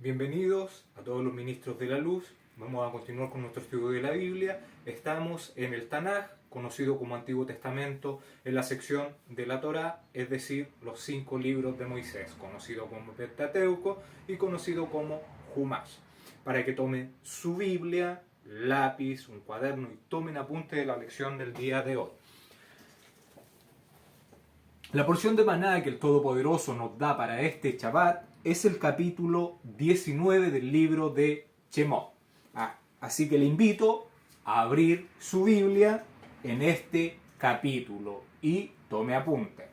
Bienvenidos a todos los ministros de la luz. Vamos a continuar con nuestro estudio de la Biblia. Estamos en el Tanaj, conocido como Antiguo Testamento, en la sección de la Torá, es decir, los 5 libros de Moisés, conocido como Pentateuco y conocido como Humash. Para que tomen su Biblia, lápiz, un cuaderno y tomen apunte de la lección del día de hoy. La porción de maná que el Todopoderoso nos da para este Shabbat es el capítulo 19 del libro de Shemot. Así que le invito a abrir su Biblia en este capítulo y tome apunte.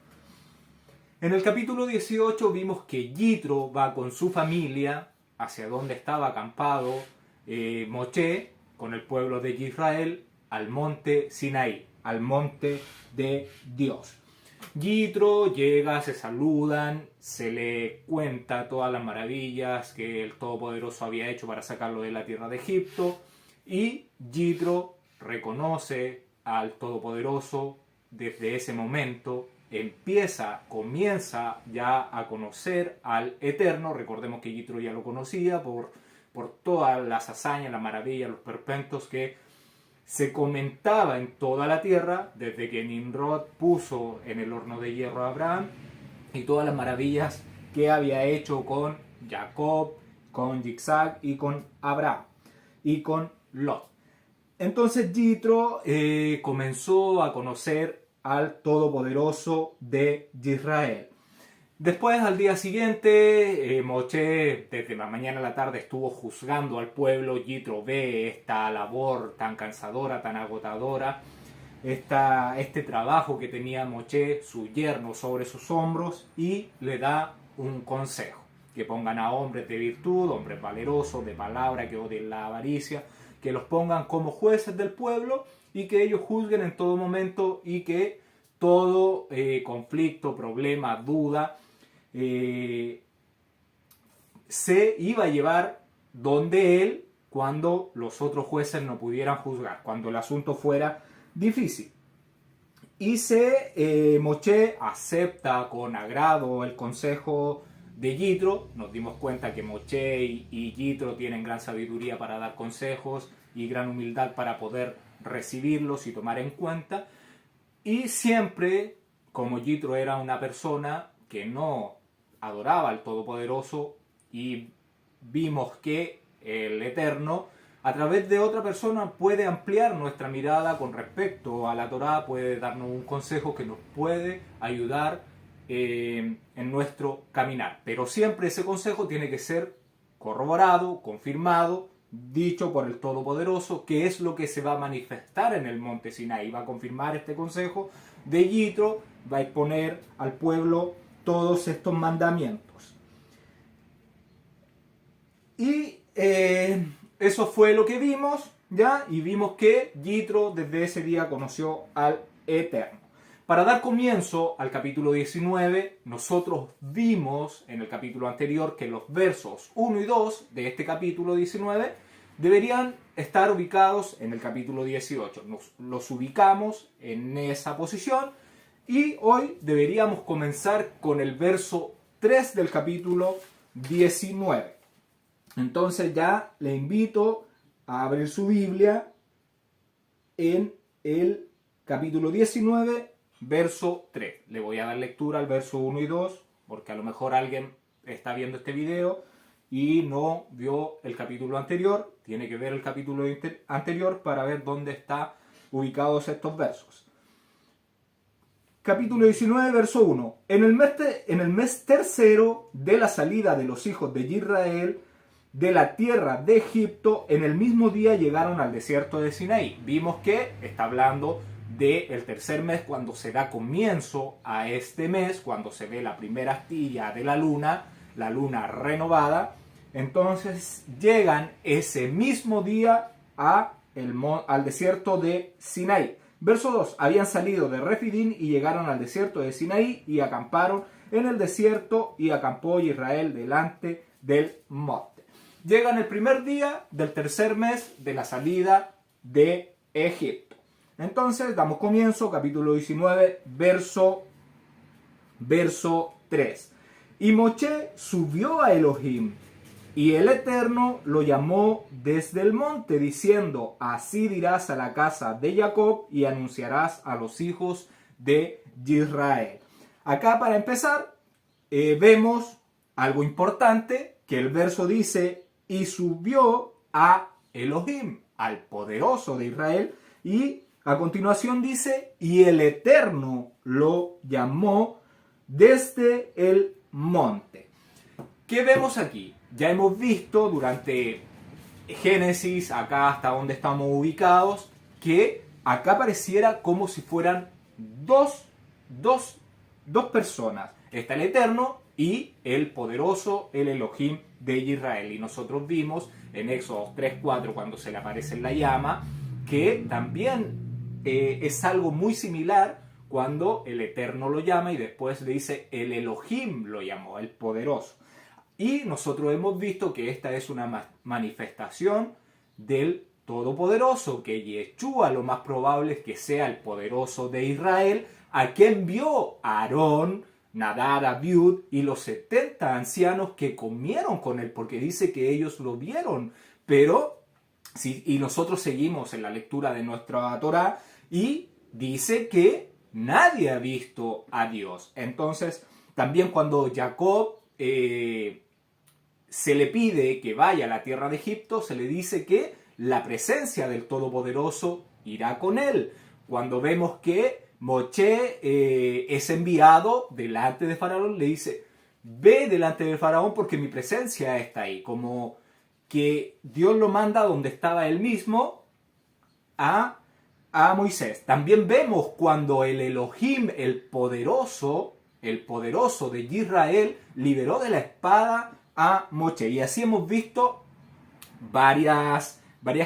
En el capítulo 18 vimos que Yitro va con su familia hacia donde estaba acampado Moshe con el pueblo de Israel al monte Sinaí, al monte de Dios. Yitro llega, se saludan, se le cuenta todas las maravillas que el Todopoderoso había hecho para sacarlo de la tierra de Egipto, y Yitro reconoce al Todopoderoso. Desde ese momento comienza ya a conocer al Eterno. Recordemos que Yitro ya lo conocía por todas las hazañas, las maravillas, los perpentos que se comentaba en toda la tierra, desde que Nimrod puso en el horno de hierro a Abraham, y todas las maravillas que había hecho con Jacob, con Yitzhak y con Abraham y con Lot. Entonces Yitro comenzó a conocer al Todopoderoso de Israel. Después, al día siguiente, Moshe desde la mañana a la tarde estuvo juzgando al pueblo. Yitro ve esta labor tan cansadora, tan agotadora, este trabajo que tenía Moshe, su yerno, sobre sus hombros, y le da un consejo: que pongan a hombres de virtud, hombres valerosos, de palabra, que odien la avaricia, que los pongan como jueces del pueblo y que ellos juzguen en todo momento, y que todo conflicto, problema, duda se iba a llevar donde él cuando los otros jueces no pudieran juzgar, cuando el asunto fuera difícil. Y Moshe acepta con agrado el consejo de Yitro. Nos dimos cuenta que Moshe y Yitro tienen gran sabiduría para dar consejos y gran humildad para poder recibirlos y tomar en cuenta. Y siempre, como Yitro era una persona que no adoraba al Todopoderoso, y vimos que el Eterno a través de otra persona puede ampliar nuestra mirada con respecto a la Torá, puede darnos un consejo que nos puede ayudar en nuestro caminar. Pero siempre ese consejo tiene que ser corroborado, confirmado, dicho por el Todopoderoso, que es lo que se va a manifestar en el monte Sinaí. Va a confirmar este consejo de Yitro, va a exponer al pueblo todos estos mandamientos. Y eso fue lo que vimos, ¿ya? Y vimos que Yitro desde ese día conoció al Eterno. Para dar comienzo al capítulo 19, nosotros vimos en el capítulo anterior que los versos 1 y 2 de este capítulo 19 deberían estar ubicados en el capítulo 18. Los ubicamos en esa posición. Y hoy deberíamos comenzar con el verso 3 del capítulo 19. Entonces ya le invito a abrir su Biblia en el capítulo 19, verso 3. Le voy a dar lectura al verso 1 y 2, porque a lo mejor alguien está viendo este video y no vio el capítulo anterior. Tiene que ver el capítulo anterior para ver dónde están ubicados estos versos. Capítulo 19, verso 1. En el mes tercero de la salida de los hijos de Israel de la tierra de Egipto, en el mismo día llegaron al desierto de Sinaí. Vimos que está hablando del tercer mes, cuando se da comienzo a este mes, cuando se ve la primera astilla de la luna renovada. Entonces llegan ese mismo día al desierto de Sinaí. Verso 2. Habían salido de Refidín y llegaron al desierto de Sinaí y acamparon en el desierto, y acampó Israel delante del monte. Llegan el primer día del tercer mes de la salida de Egipto. Entonces damos comienzo, capítulo 19, verso 3. Y Moshe subió a Elohim Y el Eterno lo llamó desde el monte, diciendo, así dirás a la casa de Jacob y anunciarás a los hijos de Israel. Acá para empezar, vemos algo importante, que el verso dice, y subió a Elohim, al poderoso de Israel, y a continuación dice, y el Eterno lo llamó desde el monte. ¿Qué vemos aquí? Ya hemos visto durante Génesis, acá hasta donde estamos ubicados, que acá pareciera como si fueran dos personas. Está el Eterno y el poderoso, el Elohim de Israel. Y nosotros vimos en Éxodo 3:4, cuando se le aparece en la llama, que también es algo muy similar cuando el Eterno lo llama y después le dice el Elohim lo llamó, el poderoso. Y nosotros hemos visto que esta es una manifestación del Todopoderoso, que Yeshua lo más probable es que sea el poderoso de Israel, a quien vio Aarón, Nadab, Abiud y los 70 ancianos que comieron con él, porque dice que ellos lo vieron. Pero, y nosotros seguimos en la lectura de nuestra Torá, y dice que nadie ha visto a Dios. Entonces, también cuando Jacob se le pide que vaya a la tierra de Egipto, se le dice que la presencia del Todopoderoso irá con él. Cuando vemos que Moshe es enviado delante de Faraón, le dice, ve delante de Faraón porque mi presencia está ahí. Como que Dios lo manda donde estaba él mismo a Moisés. También vemos cuando el Elohim, el poderoso de Israel, liberó de la espada a Moshe. Y así hemos visto varias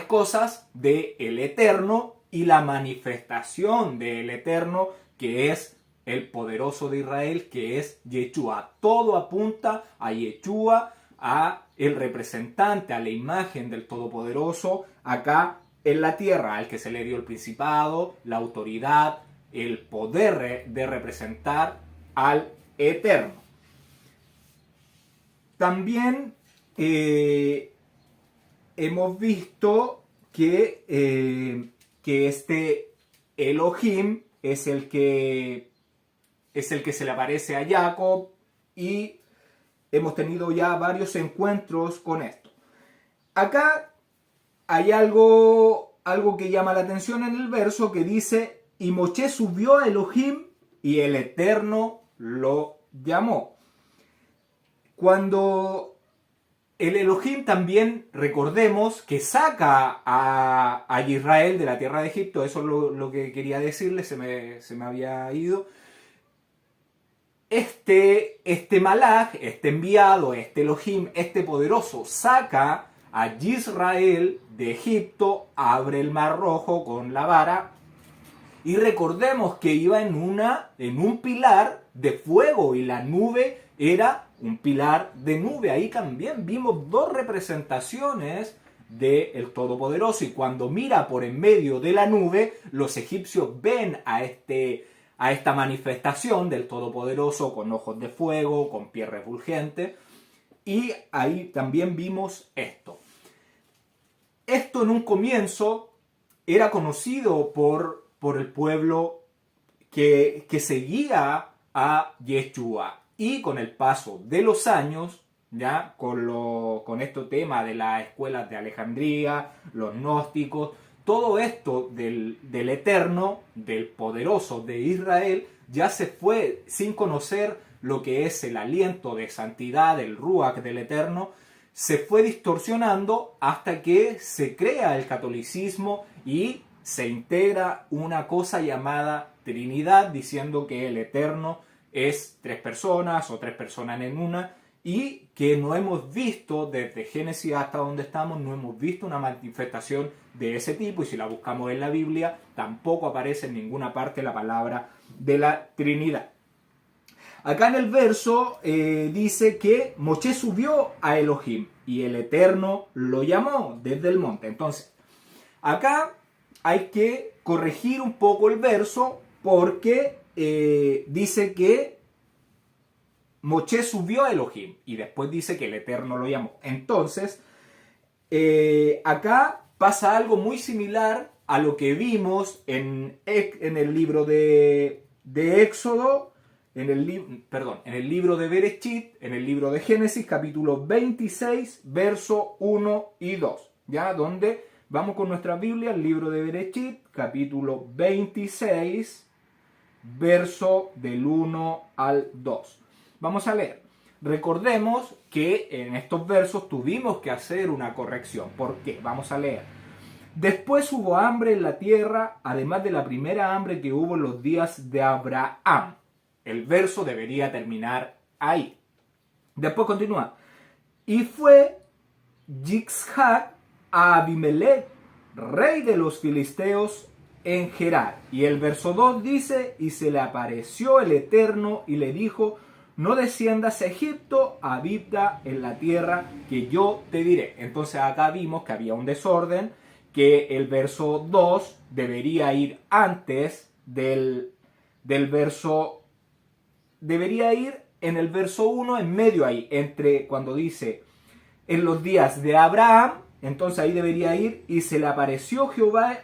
cosas del Eterno y la manifestación del Eterno, que es el poderoso de Israel, que es Yeshua. Todo apunta a Yeshua, a el representante, a la imagen del Todopoderoso acá en la tierra, al que se le dio el principado, la autoridad, el poder de representar al Eterno. También hemos visto que este Elohim es el que se le aparece a Jacob, y hemos tenido ya varios encuentros con esto. Acá hay algo que llama la atención en el verso, que dice, y Moshe subió a Elohim y el Eterno lo llamó. Cuando el Elohim también, recordemos, que saca a Israel de la tierra de Egipto, eso es lo que quería decirle, se me había ido. Este malaj, este enviado, este Elohim, este poderoso, saca a Israel de Egipto, abre el mar rojo con la vara, y recordemos que iba en un pilar de fuego, y la nube era un pilar de nube. Ahí también vimos dos representaciones del Todopoderoso, y cuando mira por en medio de la nube, los egipcios ven a esta manifestación del Todopoderoso con ojos de fuego, con piel refulgente, y ahí también vimos esto. Esto en un comienzo era conocido por el pueblo que seguía a Yeshua, y con el paso de los años, ya con este tema de las escuelas de Alejandría, los gnósticos, todo esto del Eterno, del poderoso de Israel, ya se fue sin conocer lo que es el aliento de santidad, el Ruach del Eterno, se fue distorsionando hasta que se crea el catolicismo y se integra una cosa llamada Trinidad, diciendo que el Eterno es tres personas o tres personas en una, y que no hemos visto desde Génesis hasta donde estamos, no hemos visto una manifestación de ese tipo, y si la buscamos en la Biblia tampoco aparece en ninguna parte la palabra de la Trinidad. Acá en el verso dice que Moshe subió a Elohim y el Eterno lo llamó desde el monte. Entonces, acá hay que corregir un poco el verso, porque dice que Moshe subió a Elohim y después dice que el Eterno lo llamó. Entonces, acá pasa algo muy similar a lo que vimos en el libro de Éxodo, en el libro de Bereshit, en el libro de Génesis, capítulo 26, verso 1 y 2, ¿ya? Donde vamos con nuestra Biblia, el libro de Bereshit, capítulo 26, verso del 1 al 2. Vamos a leer. Recordemos que en estos versos tuvimos que hacer una corrección. ¿Por qué? Vamos a leer. Después hubo hambre en la tierra, además de la primera hambre que hubo en los días de Abraham. El verso debería terminar ahí. Después continúa. Y fue Yitzhak a Abimelech, rey de los filisteos, en Gerar. Y el verso 2 dice, y se le apareció el Eterno y le dijo, no desciendas a Egipto, habita en la tierra que yo te diré. Entonces acá vimos que había un desorden, que el verso 2 debería ir antes del verso, debería ir en el verso 1, en medio ahí, entre cuando dice en los días de Abraham, entonces ahí debería ir, y se le apareció Jehová,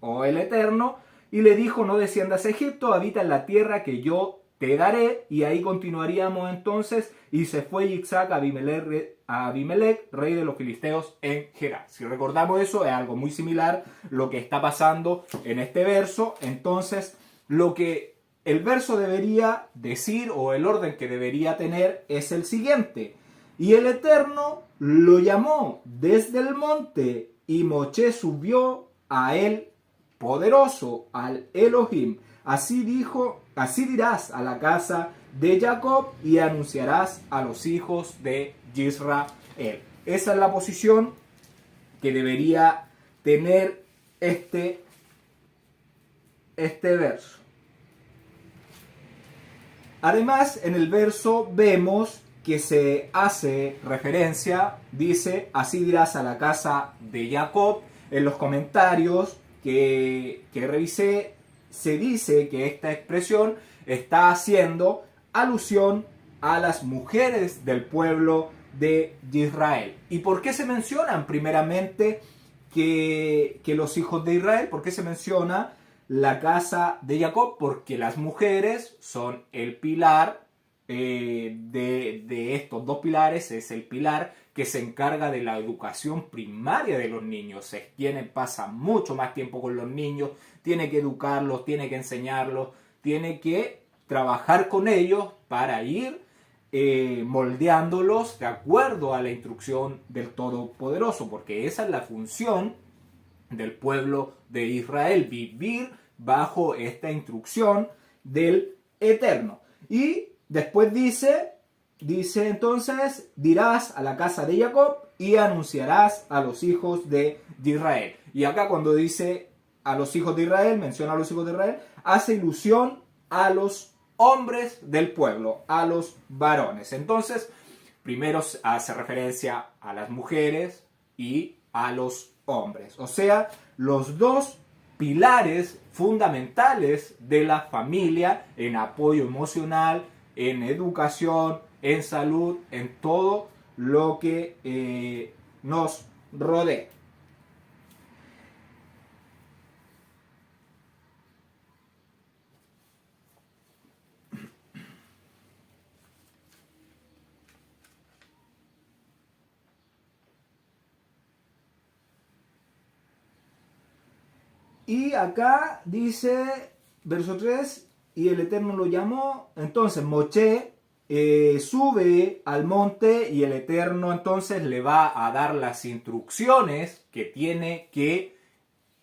o el Eterno, y le dijo, no desciendas a Egipto, habita en la tierra que yo te daré, y ahí continuaríamos entonces, y se fue Yitzhak a Abimelech, rey de los filisteos, en Gerar. Si recordamos eso, es algo muy similar lo que está pasando en este verso. Entonces, lo que el verso debería decir, o el orden que debería tener, es el siguiente. Y el Eterno lo llamó desde el monte, y Moshe subió a él poderoso, al Elohim. Así dijo, así dirás a la casa de Jacob y anunciarás a los hijos de Israel. Esa es la posición que debería tener este verso. Además, en el verso vemos que se hace referencia, dice, así dirás a la casa de Jacob. En los comentarios que revisé, se dice que esta expresión está haciendo alusión a las mujeres del pueblo de Israel. ¿Y por qué se mencionan primeramente que los hijos de Israel? ¿Por qué se menciona la casa de Jacob? Porque las mujeres son el pilar de estos dos pilares, es el pilar que se encarga de la educación primaria de los niños. Es quien pasa mucho más tiempo con los niños, tiene que educarlos, tiene que enseñarlos, tiene que trabajar con ellos para ir moldeándolos de acuerdo a la instrucción del Todopoderoso, porque esa es la función del pueblo de Israel, vivir bajo esta instrucción del Eterno. Y después dice entonces, dirás a la casa de Jacob y anunciarás a los hijos de Israel. Y acá cuando dice a los hijos de Israel, menciona a los hijos de Israel, hace ilusión a los hombres del pueblo, a los varones. Entonces, primero hace referencia a las mujeres y a los hombres. O sea, los dos pilares fundamentales de la familia en apoyo emocional, en educación, en salud, en todo lo que nos rodea. Y acá dice, verso 3, y el Eterno lo llamó. Entonces Moshe sube al monte y el Eterno entonces le va a dar las instrucciones que tiene que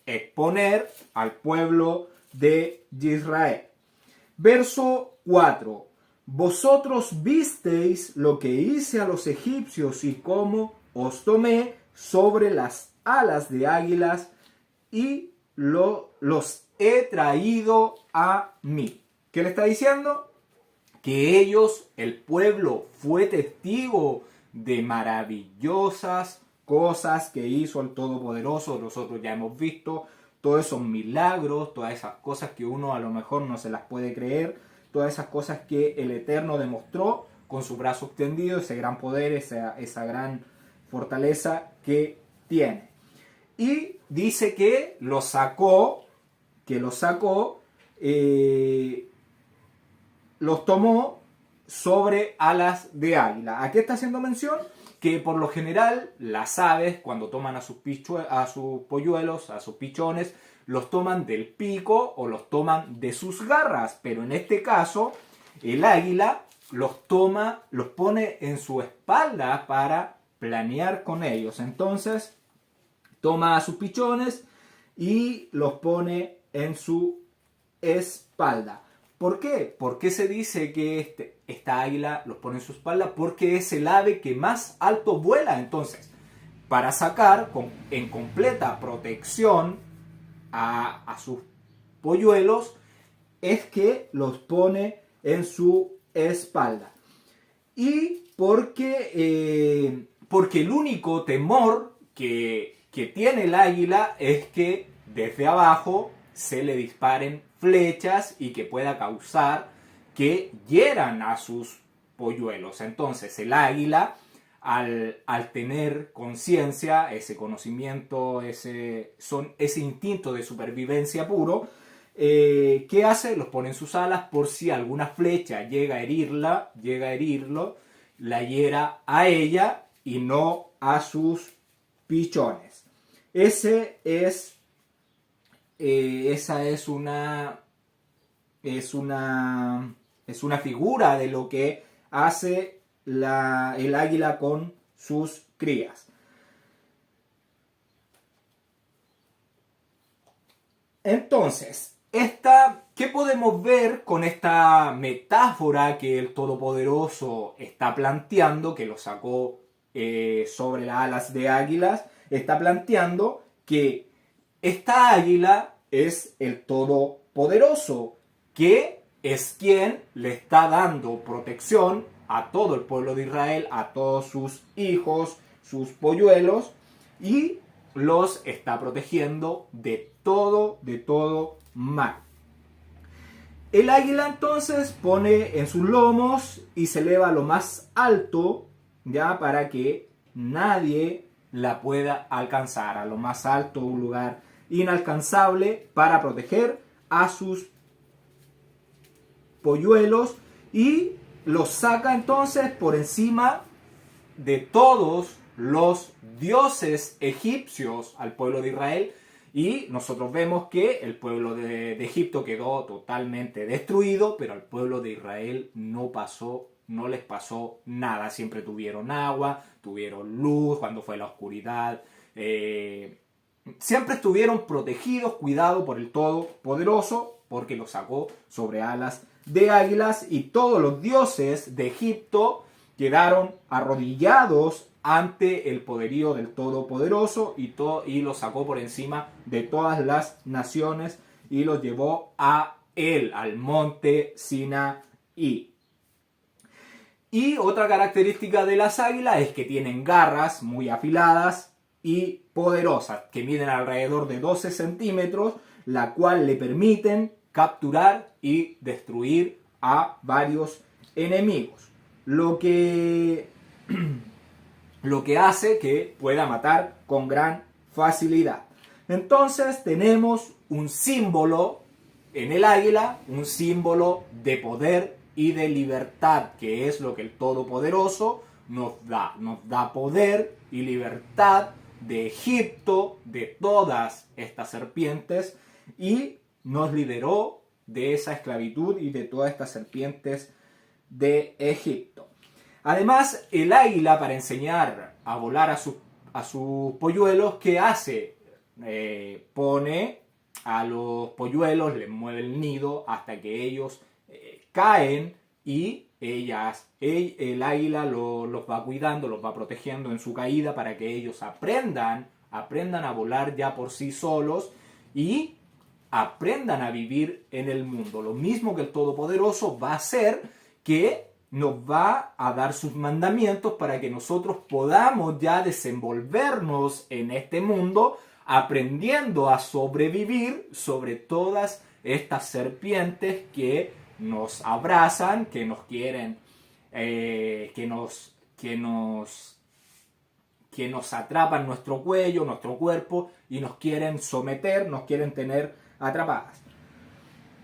exponer al pueblo de Israel. Verso 4. Vosotros visteis lo que hice a los egipcios y cómo os tomé sobre las alas de águilas y los he traído a mí. ¿Qué le está diciendo? Que ellos, el pueblo, fue testigo de maravillosas cosas que hizo el Todopoderoso. Nosotros ya hemos visto todos esos milagros, todas esas cosas que uno a lo mejor no se las puede creer, todas esas cosas que el Eterno demostró con su brazo extendido, ese gran poder, esa gran fortaleza que tiene. Y dice que los sacó, los tomó sobre alas de águila. ¿A qué está haciendo mención? Que por lo general las aves, cuando toman a sus polluelos, a sus pichones, los toman del pico o los toman de sus garras, pero en este caso el águila los toma, los pone en su espalda para planear con ellos. Entonces toma a sus pichones y los pone en su espalda. ¿Por qué? ¿Por qué se dice que esta águila los pone en su espalda? Porque es el ave que más alto vuela. Entonces, para sacar en completa protección a sus polluelos, es que los pone en su espalda. Y porque el único temor que tiene el águila es que desde abajo se le disparen flechas y que pueda causar que hieran a sus polluelos. Entonces el águila, al tener conciencia, ese conocimiento, ese instinto de supervivencia puro, ¿qué hace? Los pone en sus alas por si alguna flecha llega a herirlo, la hiera a ella y no a sus pichones. Esa es una figura de lo que hace el águila con sus crías. Entonces, ¿qué podemos ver con esta metáfora que el Todopoderoso está planteando, que lo sacó sobre las alas de águilas? Está planteando que esta águila es el Todopoderoso, que es quien le está dando protección a todo el pueblo de Israel, a todos sus hijos, sus polluelos, y los está protegiendo de todo mal. El águila entonces pone en sus lomos y se eleva a lo más alto, ya, para que nadie la pueda alcanzar, a lo más alto, un lugar inalcanzable, para proteger a sus polluelos, y los saca entonces por encima de todos los dioses egipcios al pueblo de Israel. Y nosotros vemos que el pueblo de Egipto quedó totalmente destruido, pero al pueblo de Israel no les pasó nada. Siempre tuvieron agua, tuvieron luz cuando fue la oscuridad. Siempre estuvieron protegidos, cuidados por el Todopoderoso, porque los sacó sobre alas de águilas, y todos los dioses de Egipto quedaron arrodillados ante el poderío del Todopoderoso, y los sacó por encima de todas las naciones y los llevó a él, al monte Sinaí. Y otra característica de las águilas es que tienen garras muy afiladas y poderosas, que miden alrededor de 12 centímetros, la cual le permiten capturar y destruir a varios enemigos. Lo que hace que pueda matar con gran facilidad. Entonces tenemos un símbolo en el águila, un símbolo de poder y de libertad, que es lo que el Todopoderoso nos da. Nos da poder y libertad de Egipto, de todas estas serpientes, y nos liberó de esa esclavitud y de todas estas serpientes de Egipto. Además, el águila, para enseñar a volar a sus polluelos, ¿qué hace? Pone a los polluelos, les mueve el nido hasta que ellos caen, y el águila los va cuidando, los va protegiendo en su caída para que ellos aprendan a volar ya por sí solos y aprendan a vivir en el mundo. Lo mismo que el Todopoderoso va a hacer, que nos va a dar sus mandamientos para que nosotros podamos ya desenvolvernos en este mundo, aprendiendo a sobrevivir sobre todas estas serpientes que nos abrazan, que nos quieren que nos atrapan nuestro cuello, nuestro cuerpo y nos quieren someter, nos quieren tener atrapadas.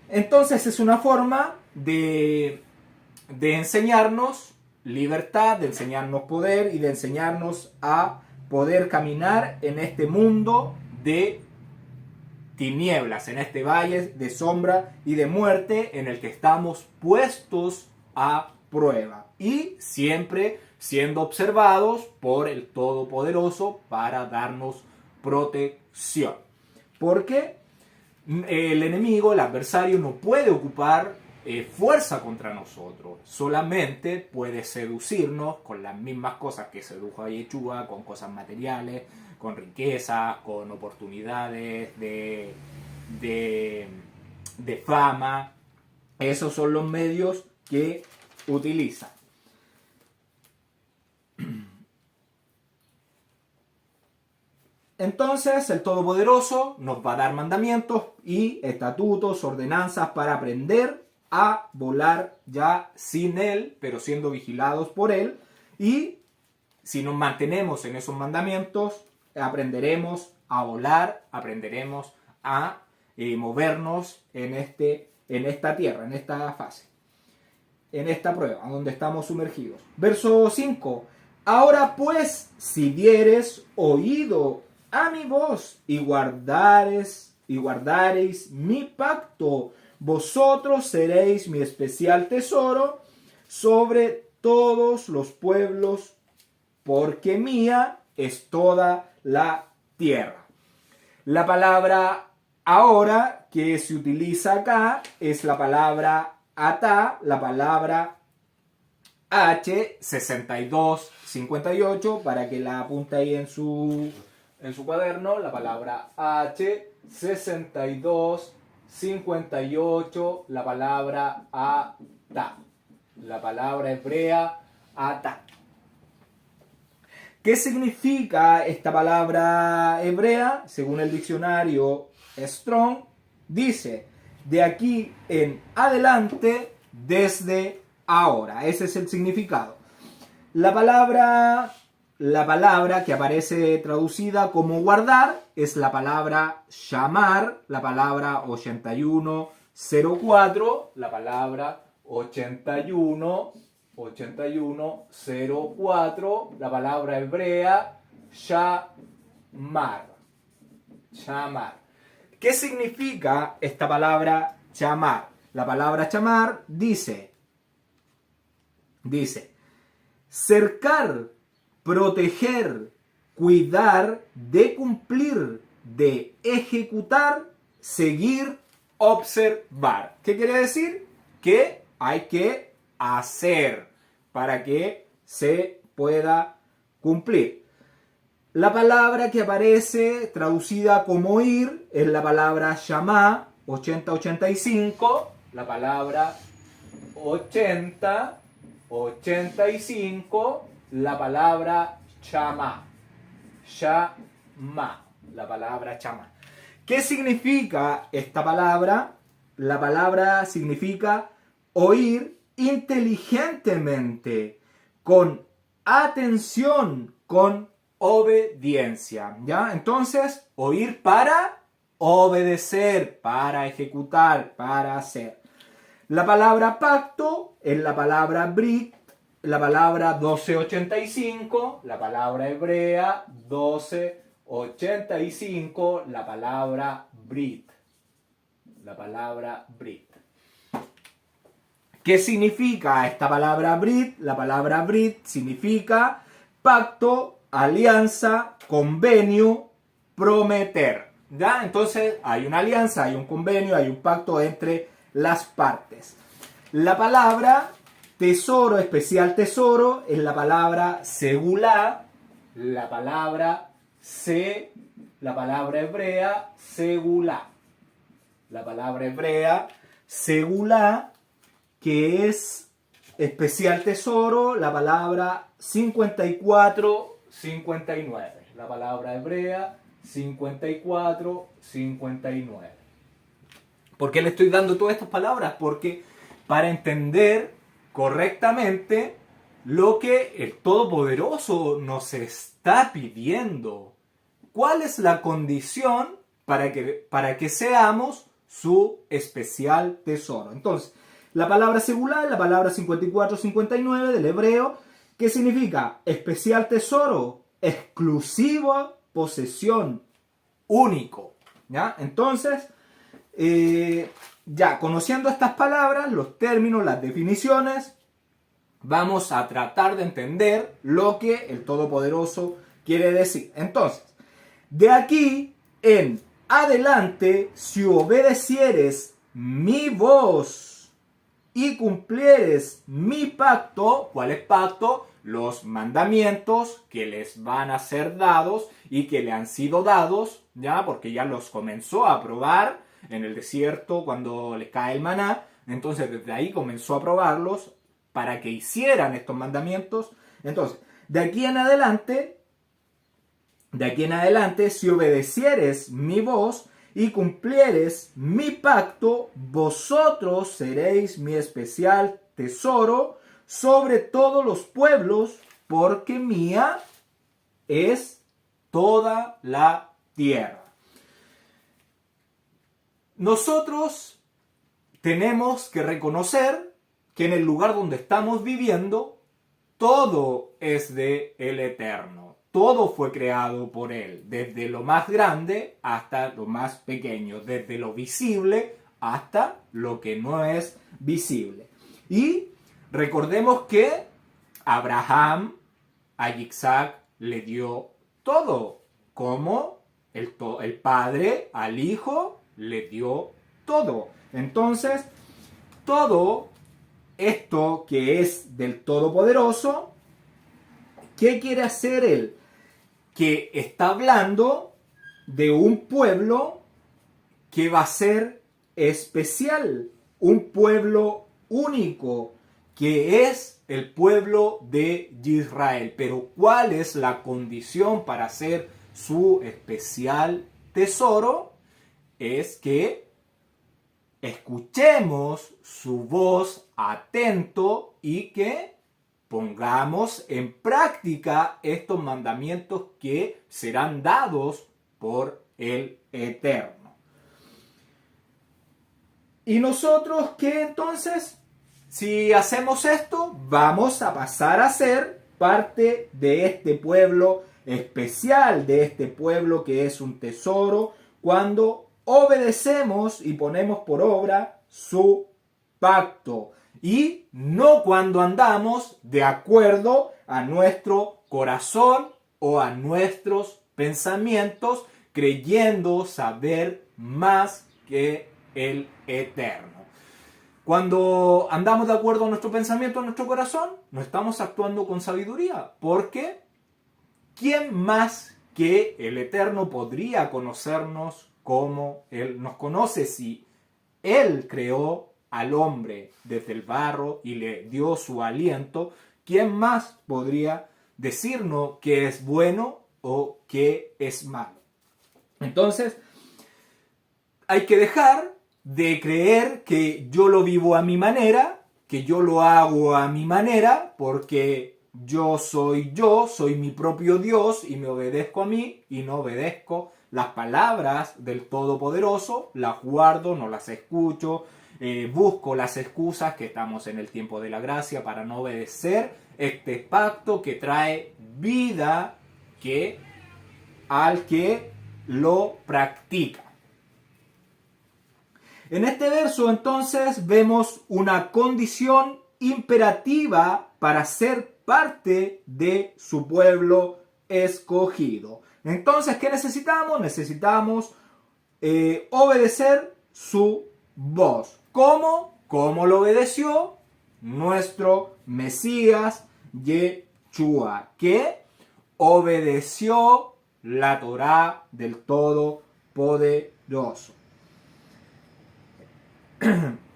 Entonces es una forma de enseñarnos libertad, de enseñarnos poder y de enseñarnos a poder caminar en este mundo de tinieblas, en este valle de sombra y de muerte en el que estamos puestos a prueba y siempre siendo observados por el Todopoderoso para darnos protección. Porque el enemigo, el adversario, no puede ocupar fuerza contra nosotros, solamente puede seducirnos con las mismas cosas que sedujo a Yeshua, con cosas materiales, con riquezas, con oportunidades de fama. Esos son los medios que utiliza. Entonces el Todopoderoso nos va a dar mandamientos y estatutos, ordenanzas para aprender a volar ya sin Él, pero siendo vigilados por Él. Y si nos mantenemos en esos mandamientos, aprenderemos a volar, aprenderemos a movernos en esta tierra, en esta fase, en esta prueba donde estamos sumergidos. Verso 5. Ahora pues, si dieres oído a mi voz y guardareis mi pacto, vosotros seréis mi especial tesoro sobre todos los pueblos, porque mía es toda la tierra. La palabra ahora que se utiliza acá es la palabra atá, la palabra H6258, para que la apunte ahí en su cuaderno, la palabra H6258, la palabra atá, la palabra hebrea atá. ¿Qué significa esta palabra hebrea? Según el diccionario Strong, dice, de aquí en adelante, desde ahora. Ese es el significado. La palabra que aparece traducida como guardar es la palabra llamar, la palabra 8104, la palabra 8104, la palabra hebrea llamar. ¿Qué significa esta palabra llamar? La palabra llamar dice, cercar, proteger, cuidar, de cumplir, de ejecutar, seguir, observar. ¿Qué quiere decir? Que hay que hacer para que se pueda cumplir. La palabra que aparece traducida como oír es la palabra llamá, 8085, la palabra 8085, la palabra chama, la palabra chama. ¿Qué significa esta palabra? La palabra significa oír inteligentemente, con atención, con obediencia, ¿ya? Entonces, oír para obedecer, para ejecutar, para hacer. La palabra pacto es la palabra brit, la palabra 1285, la palabra hebrea 1285, la palabra brit. La palabra brit. ¿Qué significa esta palabra brit? La palabra brit significa pacto, alianza, convenio, prometer. ¿Ya? Entonces hay una alianza, hay un convenio, hay un pacto entre las partes. La palabra tesoro, especial tesoro, es la palabra segulá, la palabra hebrea segulá. La palabra hebrea segulá, que es especial tesoro, la palabra 5459. La palabra hebrea 5459. ¿Por qué le estoy dando todas estas palabras? Porque para entender correctamente lo que el Todopoderoso nos está pidiendo. ¿Cuál es la condición para que seamos su especial tesoro? Entonces, la palabra singular, la palabra 54-59 del hebreo, ¿qué significa? Especial tesoro, exclusiva posesión, único. ¿Ya? Entonces, ya conociendo estas palabras, los términos, las definiciones, vamos a tratar de entender lo que el Todopoderoso quiere decir. Entonces, de aquí en adelante, si obedecieres mi voz y cumplieres mi pacto, ¿cuál es pacto? Los mandamientos que les van a ser dados y que le han sido dados, ya, porque ya los comenzó a probar en el desierto cuando les cae el maná. Entonces desde ahí comenzó a probarlos para que hicieran estos mandamientos. Entonces, de aquí en adelante, si obedecieres mi voz y cumplieres mi pacto, vosotros seréis mi especial tesoro sobre todos los pueblos, porque mía es toda la tierra. Nosotros tenemos que reconocer que en el lugar donde estamos viviendo, todo es de el Eterno. Todo fue creado por Él, desde lo más grande hasta lo más pequeño, desde lo visible hasta lo que no es visible. Y recordemos que Abraham a Isaac le dio todo, como el padre al hijo le dio todo. Entonces, todo esto que es del Todopoderoso, ¿qué quiere hacer Él? Que está hablando de un pueblo que va a ser especial, un pueblo único, que es el pueblo de Israel. Pero ¿cuál es la condición para ser su especial tesoro? Es que escuchemos su voz atento y que pongamos en práctica estos mandamientos que serán dados por el Eterno. ¿Y nosotros qué entonces? Si hacemos esto, vamos a pasar a ser parte de este pueblo especial, de este pueblo que es un tesoro, cuando obedecemos y ponemos por obra su pacto. Y no cuando andamos de acuerdo a nuestro corazón o a nuestros pensamientos, creyendo saber más que el Eterno. Cuando andamos de acuerdo a nuestro pensamiento, a nuestro corazón, no estamos actuando con sabiduría. Porque ¿quién más que el Eterno podría conocernos como Él nos conoce? Si Él creó al hombre desde el barro y le dio su aliento, ¿quién más podría decirnos qué es bueno o qué es malo? Entonces, hay que dejar de creer que yo lo vivo a mi manera, que yo lo hago a mi manera, porque yo, soy mi propio Dios y me obedezco a mí y no obedezco las palabras del Todopoderoso, las guardo, no las escucho, busco las excusas que estamos en el tiempo de la gracia para no obedecer este pacto que trae vida al que lo practica. En este verso entonces vemos una condición imperativa para ser parte de su pueblo escogido. Entonces, ¿qué necesitamos? Necesitamos obedecer su voz. ¿Cómo? ¿Cómo lo obedeció nuestro Mesías Yeshua? Que obedeció la Torá del Todopoderoso.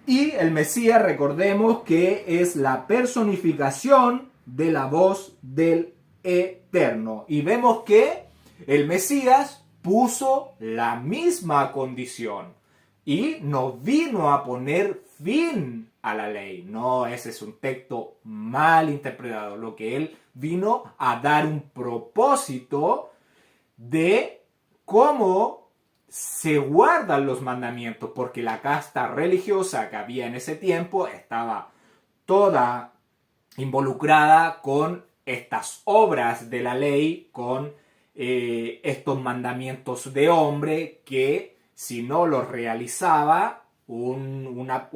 Y el Mesías, recordemos que es la personificación de la voz del Eterno. Y vemos que el Mesías puso la misma condición y nos vino a poner fin a la ley. No, ese es un texto mal interpretado. Lo que él vino a dar un propósito de cómo se guardan los mandamientos, porque la casta religiosa que había en ese tiempo estaba toda involucrada con estas obras de la ley, con estos mandamientos de hombre que si no los realizaba una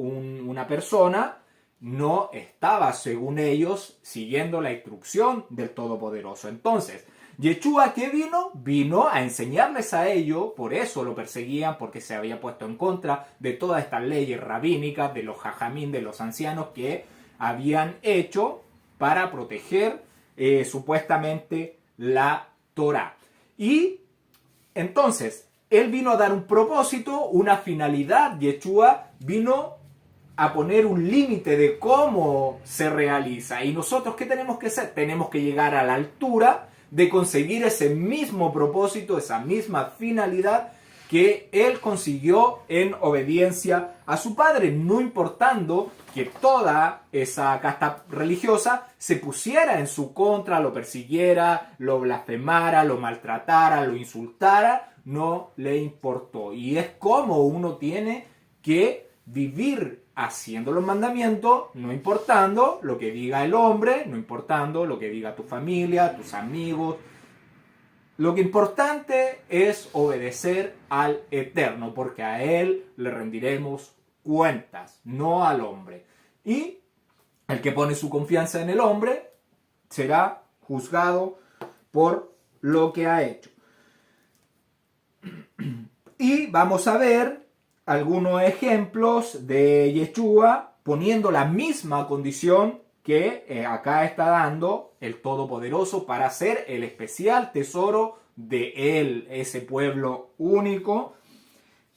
persona, no estaba, según ellos, siguiendo la instrucción del Todopoderoso. Entonces, Yeshua, ¿qué vino? Vino a enseñarles a ellos, por eso lo perseguían, porque se había puesto en contra de todas estas leyes rabínicas, de los jajamín, de los ancianos que habían hecho para proteger supuestamente la Torá. Y entonces, él vino a dar un propósito, una finalidad. Yeshua vino a poner un límite de cómo se realiza. Y nosotros, ¿qué tenemos que hacer? Tenemos que llegar a la altura de conseguir ese mismo propósito, esa misma finalidad que él consiguió en obediencia a su padre, no importando que toda esa casta religiosa se pusiera en su contra, lo persiguiera, lo blasfemara, lo maltratara, lo insultara, no le importó. Y es como uno tiene que vivir haciendo los mandamientos, no importando lo que diga el hombre, no importando lo que diga tu familia, tus amigos. Lo que importante es obedecer al Eterno, porque a Él le rendiremos cuentas, no al hombre. Y el que pone su confianza en el hombre será juzgado por lo que ha hecho. Y vamos a ver algunos ejemplos de Yeshua poniendo la misma condición que acá está dando el Todopoderoso para ser el especial tesoro de él, ese pueblo único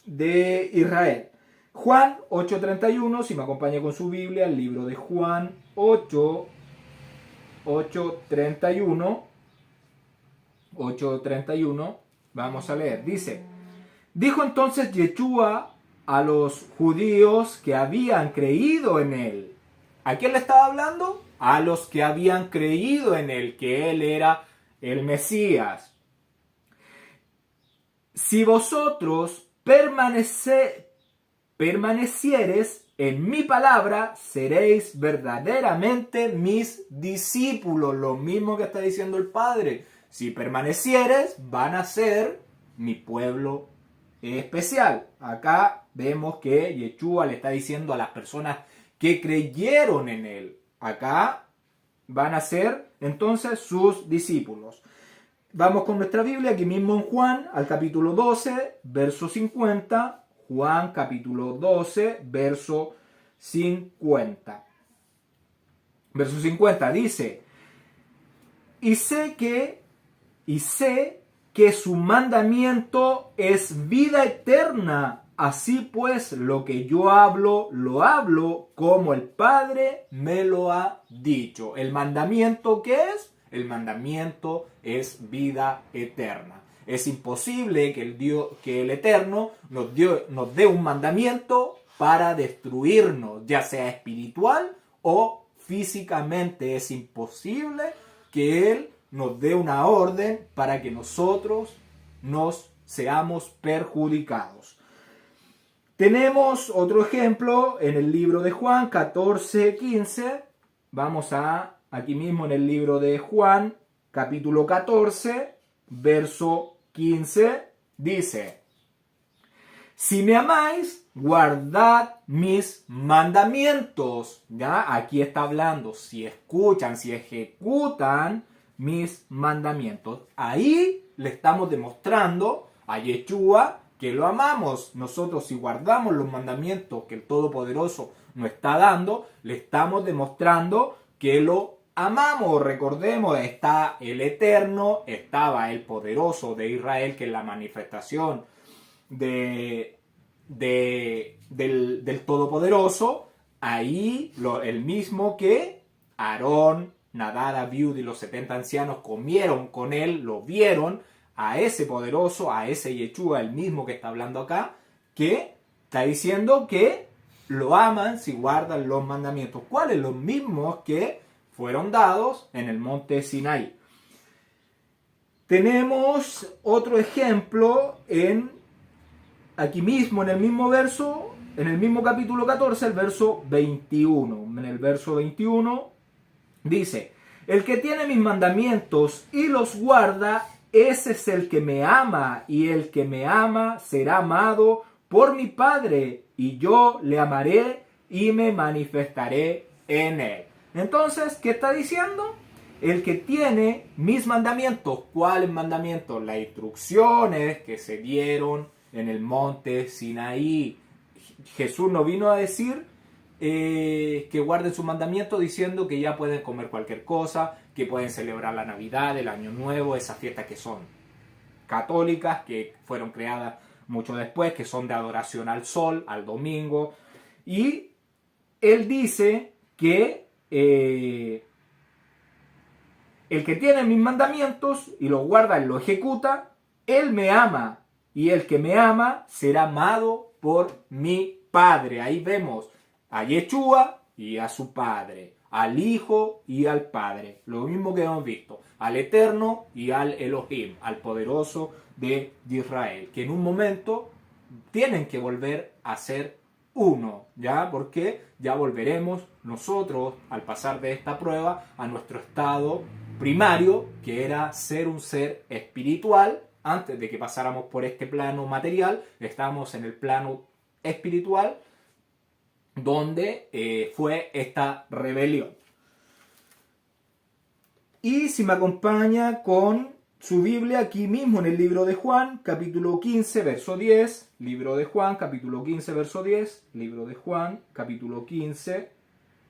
de Israel. Juan 8:31, si me acompaña con su Biblia, el libro de Juan 8:31, vamos a leer. Dice: dijo entonces Yeshua a los judíos que habían creído en él. ¿A quién le estaba hablando? A los que habían creído en él, que él era el Mesías. Si vosotros permaneciereis en mi palabra, seréis verdaderamente mis discípulos. Lo mismo que está diciendo el Padre. Si permanecieres, van a ser mi pueblo especial. Acá vemos que Yeshua le está diciendo a las personas que creyeron en él. Acá van a ser entonces sus discípulos. Vamos con nuestra Biblia, aquí mismo en Juan, al capítulo 12, verso 50. Juan, capítulo 12, verso 50. Verso 50 dice: y sé que su mandamiento es vida eterna. Así pues, lo que yo hablo, lo hablo como el Padre me lo ha dicho. ¿El mandamiento qué es? El mandamiento es vida eterna. Es imposible que el Eterno nos dé un mandamiento para destruirnos, ya sea espiritual o físicamente. Es imposible que Él nos dé una orden para que nosotros nos seamos perjudicados. Tenemos otro ejemplo en el libro de Juan 14:15. Vamos aquí mismo en el libro de Juan, capítulo 14, verso 15, dice: si me amáis, guardad mis mandamientos. ¿Ya? Aquí está hablando, si escuchan, si ejecutan mis mandamientos. Ahí le estamos demostrando a Yeshua que lo amamos. Nosotros, si guardamos los mandamientos que el Todopoderoso nos está dando, le estamos demostrando que lo amamos. Recordemos, está el Eterno, estaba el Poderoso de Israel, que es la manifestación del Todopoderoso. Ahí el mismo que Aarón, Nadab, Abiud y los 70 ancianos comieron con él, lo vieron, a ese poderoso, a ese Yeshua, el mismo que está hablando acá, que está diciendo que lo aman si guardan los mandamientos. ¿Cuáles? Los mismos que fueron dados en el monte Sinaí. Tenemos otro ejemplo aquí mismo, en el mismo verso, en el mismo capítulo 14, el verso 21. En el verso 21 dice: el que tiene mis mandamientos y los guarda, ese es el que me ama, y el que me ama será amado por mi Padre, y yo le amaré y me manifestaré en él. Entonces, ¿qué está diciendo? El que tiene mis mandamientos. ¿Cuáles mandamientos? Las instrucciones que se dieron en el monte Sinaí. Jesús no vino a decir que guarden sus mandamientos diciendo que ya pueden comer cualquier cosa, que pueden celebrar la Navidad, el Año Nuevo, esas fiestas que son católicas, que fueron creadas mucho después, que son de adoración al sol, al domingo. Y él dice que el que tiene mis mandamientos y los guarda y los ejecuta, él me ama, y el que me ama será amado por mi Padre. Ahí vemos a Yeshua y a su Padre, al Hijo y al Padre. Lo mismo que hemos visto, al Eterno y al Elohim, al poderoso de Israel, que en un momento tienen que volver a ser uno, ¿ya? Porque ya volveremos nosotros, al pasar de esta prueba, a nuestro estado primario, que era ser un ser espiritual. Antes de que pasáramos por este plano material, estábamos en el plano espiritual, donde fue esta rebelión. Y si me acompaña con su Biblia, aquí mismo en el libro de Juan, capítulo 15, verso 10, libro de Juan, capítulo 15, verso 10, libro de Juan, capítulo 15,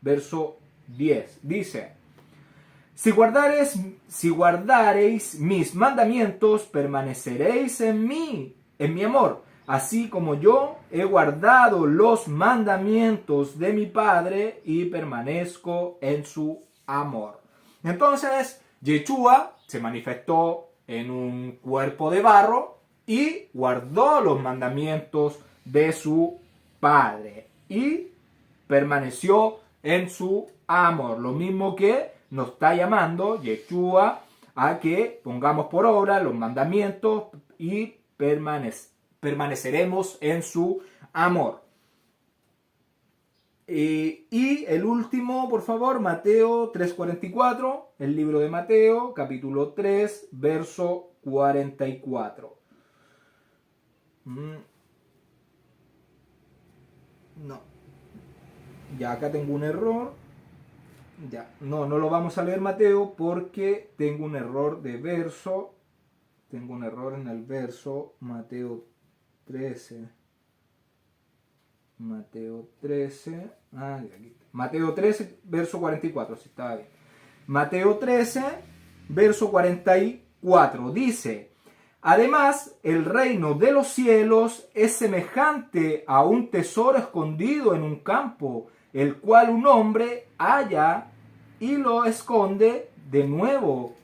verso 10, dice: si guardareis mis mandamientos, permaneceréis en mi amor, así como yo he guardado los mandamientos de mi Padre y permanezco en su amor. Entonces, Yeshua se manifestó en un cuerpo de barro y guardó los mandamientos de su Padre y permaneció en su amor. Lo mismo que nos está llamando Yeshua a que pongamos por obra los mandamientos y permaneceremos en su amor. Y el último, por favor, Mateo 3:44, el libro de Mateo, capítulo 3, verso 44. No. Ya acá tengo un error. Ya, no lo vamos a leer Mateo porque tengo un error de verso. Tengo un error en el verso Mateo 13. Mateo 13. Mateo 13, verso 44. Si estaba bien. Mateo 13, verso 44. Dice: además, el reino de los cielos es semejante a un tesoro escondido en un campo, el cual un hombre halla y lo esconde de nuevo,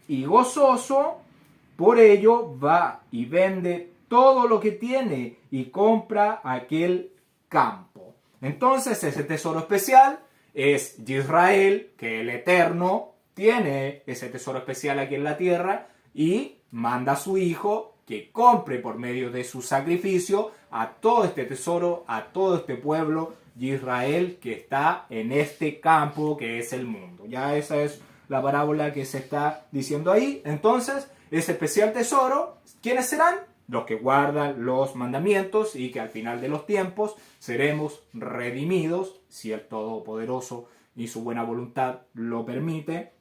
y gozoso por ello va y vende todo lo que tiene y compra aquel campo. Entonces ese tesoro especial es Israel, que el Eterno tiene ese tesoro especial aquí en la tierra y manda a su Hijo que compre por medio de su sacrificio a todo este tesoro, a todo este pueblo de Israel que está en este campo que es el mundo. Ya esa es la parábola que se está diciendo ahí. Entonces, ese especial tesoro, ¿quiénes serán? Los que guardan los mandamientos y que al final de los tiempos seremos redimidos, si el Todopoderoso y su buena voluntad lo permite.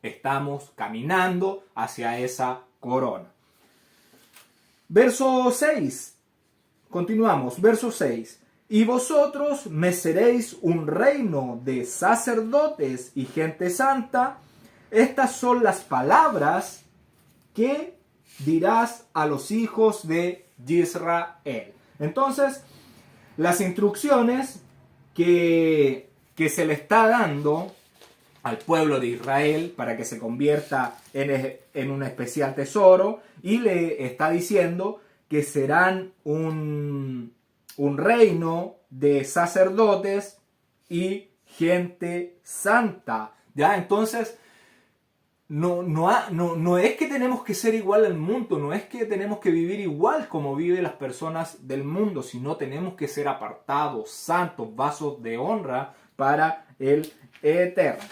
Estamos caminando hacia esa corona. Verso 6. Continuamos, verso 6. Y vosotros me seréis un reino de sacerdotes y gente santa. Estas son las palabras que dirás a los hijos de Israel. Entonces, las instrucciones que se le está dando al pueblo de Israel para que se convierta en un especial tesoro, y le está diciendo que serán un un reino de sacerdotes y gente santa. ¿Ya? Entonces, no es que tenemos que ser igual al mundo, no es que tenemos que vivir igual como viven las personas del mundo, sino tenemos que ser apartados, santos, vasos de honra para el Eterno.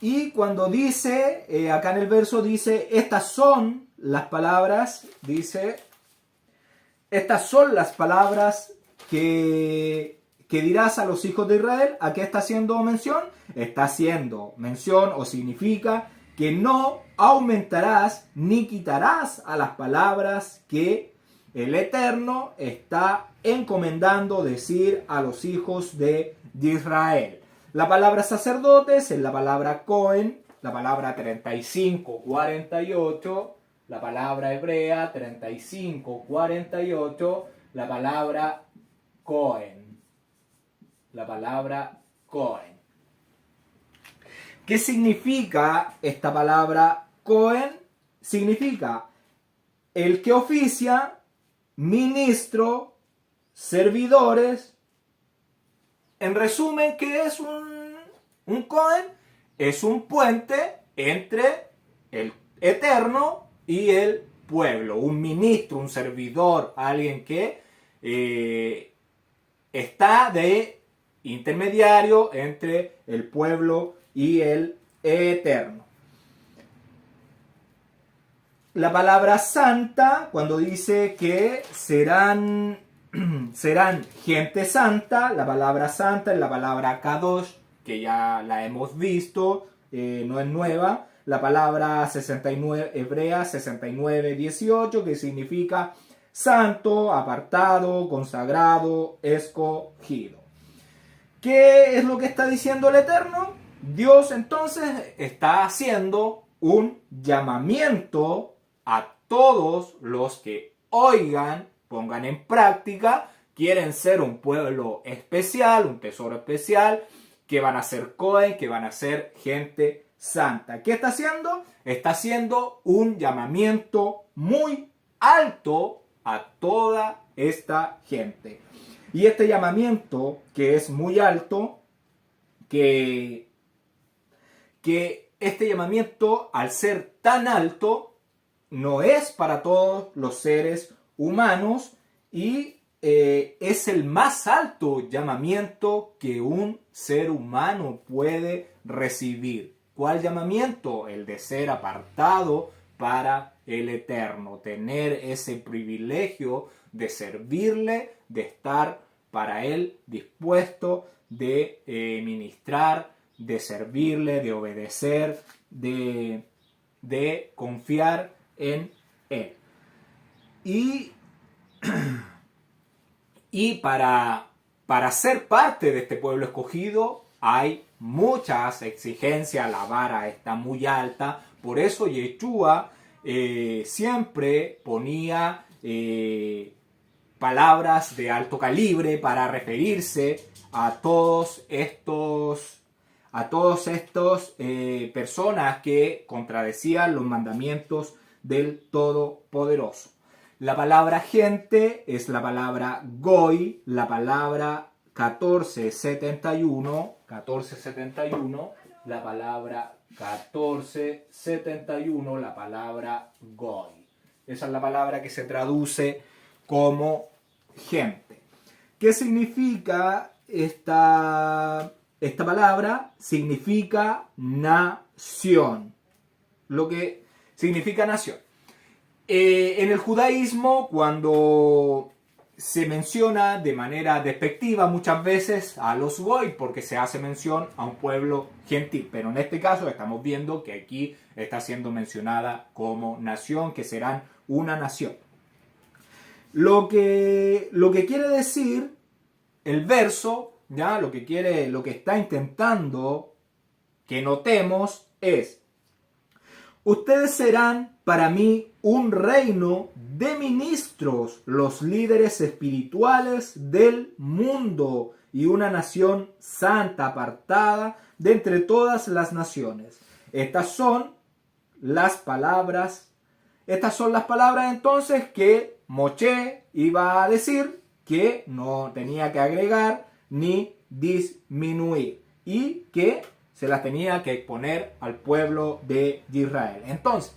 Y cuando dice, acá en el verso dice, estas son las palabras, dice, estas son las palabras que dirás a los hijos de Israel. ¿A qué está haciendo mención? Está haciendo mención o significa que no aumentarás ni quitarás a las palabras que el Eterno está encomendando decir a los hijos de Israel. La palabra sacerdotes es la palabra Cohen, la palabra 3548, la palabra hebrea 3548, la palabra Cohen. La palabra Cohen. ¿Qué significa esta palabra Cohen? Significa el que oficia, ministro, servidores. En resumen, ¿qué es un Cohen? Es un puente entre el Eterno y el pueblo. Un ministro, un servidor, alguien que está de intermediario entre el pueblo y el Eterno. La palabra santa, cuando dice que serán gente santa, la palabra santa es la palabra kadosh, que ya la hemos visto, no es nueva. La palabra 69, hebrea 69:18, que significa santo, apartado, consagrado, escogido. ¿Qué es lo que está diciendo el Eterno? Dios entonces está haciendo un llamamiento a todos los que oigan, pongan en práctica, quieren ser un pueblo especial, un tesoro especial, que van a ser Cohen, que van a ser gente santa. ¿Qué está haciendo? Está haciendo un llamamiento muy alto a toda esta gente. Y este llamamiento, que es muy alto, que este llamamiento, al ser tan alto, no es para todos los seres humanos y es el más alto llamamiento que un ser humano puede recibir. ¿Cuál llamamiento? El de ser apartado para el Eterno, tener ese privilegio de servirle, de estar para Él dispuesto, de ministrar, de servirle, de obedecer, de confiar en Él. Y para ser parte de este pueblo escogido hay muchas exigencias, la vara está muy alta, por eso Yeshua siempre ponía palabras de alto calibre para referirse a todos estos personas que contradecían los mandamientos del Todopoderoso. La palabra gente es la palabra goy, la palabra 1471, la palabra 1471, la palabra goy. Esa es la palabra que se traduce como gente. ¿Qué significa esta palabra? Significa nación. Lo que significa nación. En el judaísmo, cuando se menciona de manera despectiva muchas veces a los goy, porque se hace mención a un pueblo gentil, pero en este caso estamos viendo que aquí está siendo mencionada como nación, que serán una nación. Lo que quiere decir el verso, ¿ya? Lo que está intentando que notemos es: ustedes serán para mí un reino de ministros, los líderes espirituales del mundo y una nación santa apartada de entre todas las naciones. Estas son las palabras Estas son las palabras entonces que Moshe iba a decir, que no tenía que agregar ni disminuir y que se las tenía que exponer al pueblo de Israel. Entonces,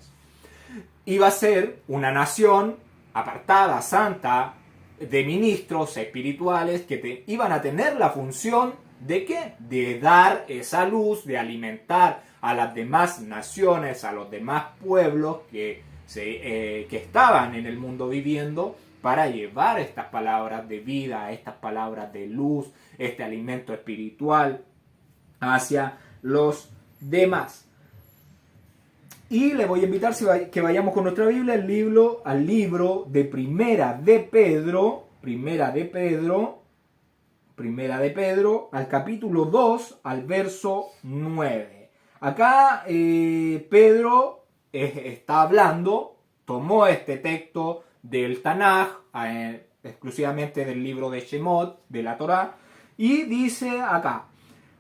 iba a ser una nación apartada, santa, de ministros espirituales que iban a tener la función de ¿qué? De dar esa luz, de alimentar a las demás naciones, a los demás pueblos que estaban en el mundo viviendo, para llevar estas palabras de vida, estas palabras de luz, este alimento espiritual hacia los demás. Y le voy a invitar que vayamos con nuestra Biblia al libro de Primera de Pedro, al capítulo 2, al verso 9. Acá Pedro está hablando, tomó este texto del Tanaj, exclusivamente del libro de Shemot, de la Torá, y dice acá: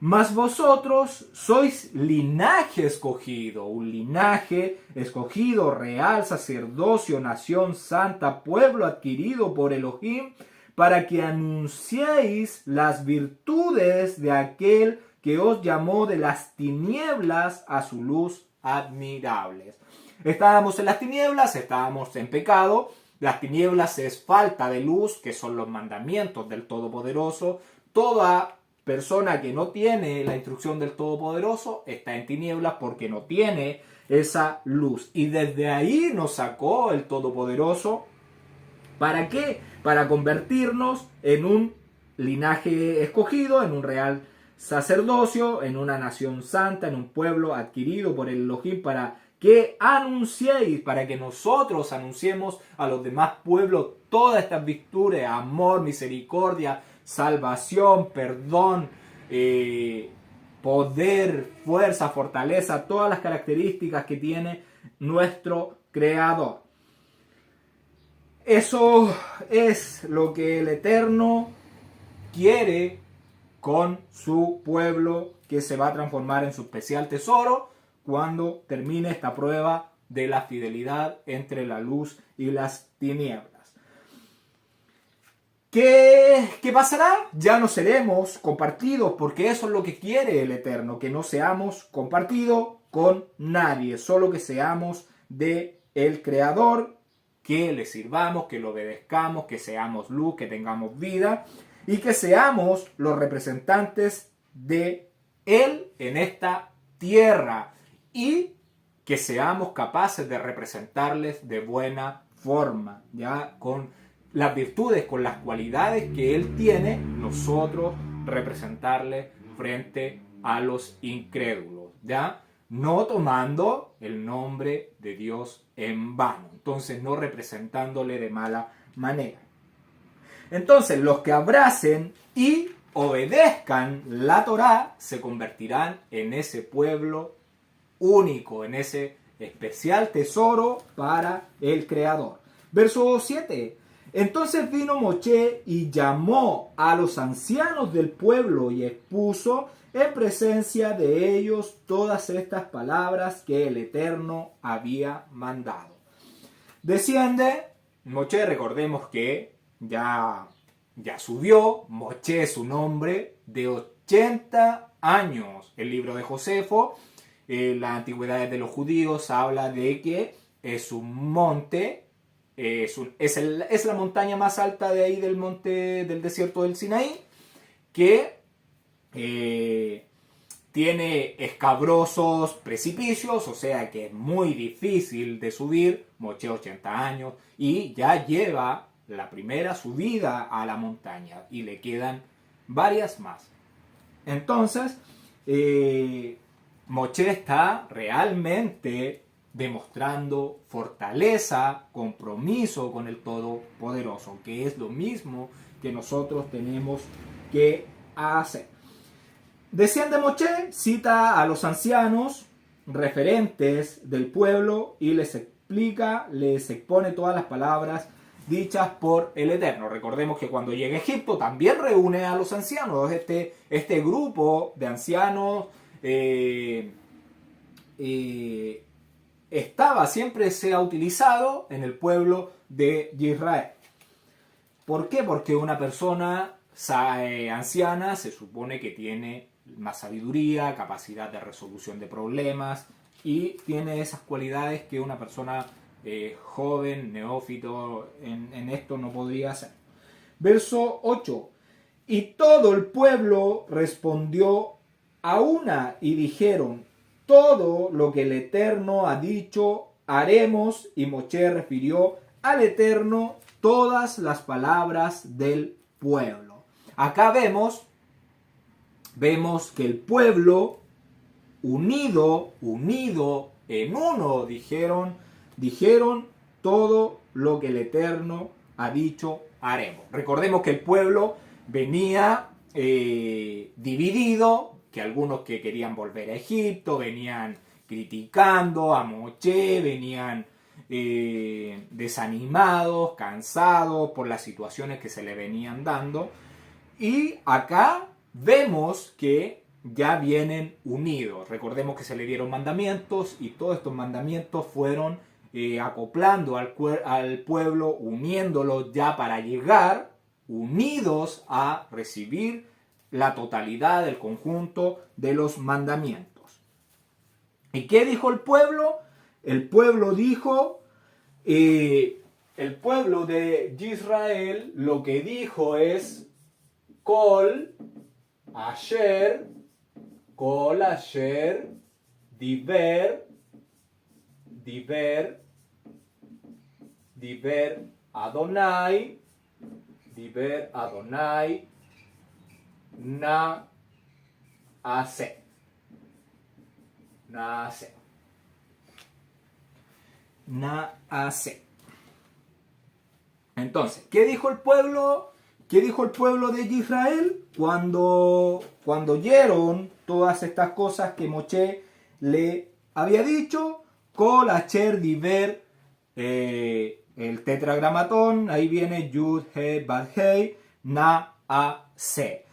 mas vosotros sois linaje escogido, un linaje escogido, real sacerdocio, nación santa, pueblo adquirido por Elohim, para que anunciéis las virtudes de aquel que os llamó de las tinieblas a su luz admirables. Estábamos en las tinieblas, estábamos en pecado. Las tinieblas es falta de luz, que son los mandamientos del Todopoderoso. Toda persona que no tiene la instrucción del Todopoderoso está en tinieblas porque no tiene esa luz. Y desde ahí nos sacó el Todopoderoso. ¿Para qué? Para convertirnos en un linaje escogido, en un real sacerdocio, en una nación santa, en un pueblo adquirido por el Elohim, para que anunciéis, para que nosotros anunciemos a los demás pueblos todas estas virtudes: amor, misericordia, salvación, perdón, poder, fuerza, fortaleza, todas las características que tiene nuestro Creador. Eso es lo que el Eterno quiere con su pueblo, que se va a transformar en su especial tesoro cuando termine esta prueba de la fidelidad entre la luz y las tinieblas. ¿Qué pasará? Ya no seremos compartidos, porque eso es lo que quiere el Eterno, que no seamos compartidos con nadie, solo que seamos de el Creador, que le sirvamos, que lo obedezcamos, que seamos luz, que tengamos vida y que seamos los representantes de Él en esta tierra, y que seamos capaces de representarles de buena forma, ya con las virtudes, con las cualidades que Él tiene, nosotros representarle frente a los incrédulos, ya no tomando el nombre de Dios en vano, entonces no representándole de mala manera. Entonces los que abracen y obedezcan la Torá se convertirán en ese pueblo único, en ese especial tesoro para el Creador. Verso 7. Entonces vino Moshe y llamó a los ancianos del pueblo y expuso en presencia de ellos todas estas palabras que el Eterno había mandado. Desciende Moshe, recordemos que ya subió. Moshe es un hombre de 80 años. El libro de Josefo, las antigüedades de los judíos, habla de que es un monte, es la montaña más alta de ahí del desierto del Sinaí, que tiene escabrosos precipicios, o sea que es muy difícil de subir. Moshe 80 años y ya lleva la primera subida a la montaña y le quedan varias más. Entonces, Moshe está realmente demostrando fortaleza, compromiso con el Todopoderoso, que es lo mismo que nosotros tenemos que hacer. Desciende Moshe, cita a los ancianos referentes del pueblo y les expone todas las palabras dichas por el Eterno. Recordemos que cuando llega a Egipto también reúne a los ancianos, este grupo de ancianos siempre se ha utilizado en el pueblo de Israel. ¿Por qué? Porque una persona anciana se supone que tiene más sabiduría, capacidad de resolución de problemas y tiene esas cualidades que una persona joven, neófito, en esto no podría hacer. Verso 8. Y todo el pueblo respondió a una y dijeron: todo lo que el Eterno ha dicho haremos. Y Moshe refirió al Eterno todas las palabras del pueblo. Acá vemos que el pueblo unido en uno dijeron todo lo que el Eterno ha dicho haremos. Recordemos que el pueblo venía dividido, que algunos que querían volver a Egipto venían criticando a Moshe, venían desanimados, cansados por las situaciones que se le venían dando. Y acá vemos que ya vienen unidos. Recordemos que se le dieron mandamientos y todos estos mandamientos fueron acoplando al pueblo, uniéndolo ya para llegar unidos a recibir la totalidad del conjunto de los mandamientos. ¿Y qué dijo el pueblo? El pueblo dijo, el pueblo de Israel lo que dijo es Kol Asher Diver Adonai Naase. Entonces, ¿qué dijo el pueblo? ¿Qué dijo el pueblo de Israel cuando oyeron todas estas cosas que Moshe le había dicho? Kol Asher Diver, el tetragramatón, ahí viene Yud He Bad Hei Naase.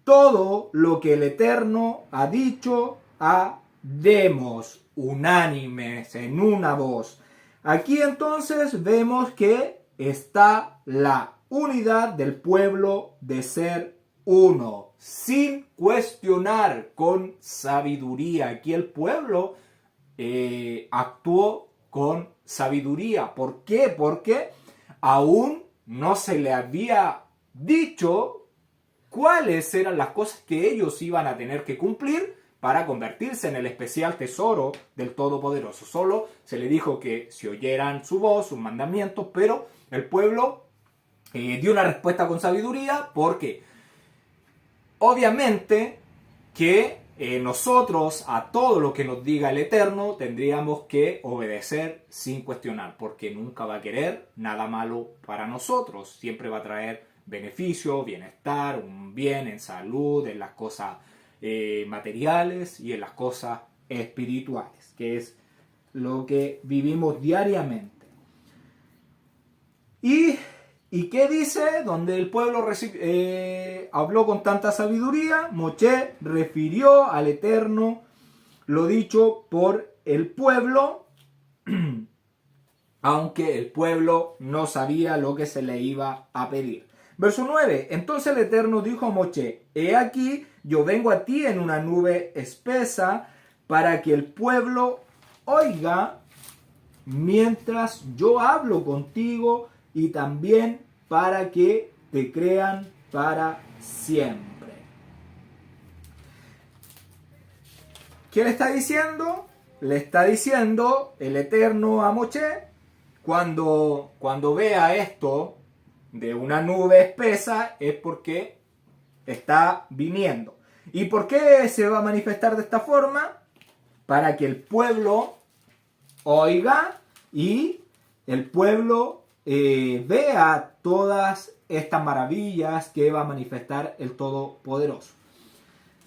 Todo lo que el Eterno ha dicho, haremos, unánimes, en una voz. Aquí entonces vemos que está la unidad del pueblo de ser uno, sin cuestionar, con sabiduría. Aquí el pueblo actuó con sabiduría. ¿Por qué? Porque aún no se le había dicho cuáles eran las cosas que ellos iban a tener que cumplir para convertirse en el especial tesoro del Todopoderoso. Solo se le dijo que si oyeran su voz, sus mandamientos, pero el pueblo dio una respuesta con sabiduría, porque obviamente que nosotros a todo lo que nos diga el Eterno tendríamos que obedecer sin cuestionar, porque nunca va a querer nada malo para nosotros, siempre va a traer beneficio, bienestar, un bien en salud, en las cosas materiales y en las cosas espirituales, que es lo que vivimos diariamente. ¿Y qué dice? Donde el pueblo habló con tanta sabiduría, Moshe refirió al Eterno lo dicho por el pueblo, aunque el pueblo no sabía lo que se le iba a pedir. Verso 9. Entonces el Eterno dijo a Moshe: he aquí, yo vengo a ti en una nube espesa para que el pueblo oiga mientras yo hablo contigo, y también para que te crean para siempre. ¿Qué le está diciendo? Le está diciendo el Eterno a Moshe, cuando vea esto de una nube espesa, es porque está viniendo. ¿Y por qué se va a manifestar de esta forma? Para que el pueblo oiga y el pueblo vea todas estas maravillas que va a manifestar el Todopoderoso.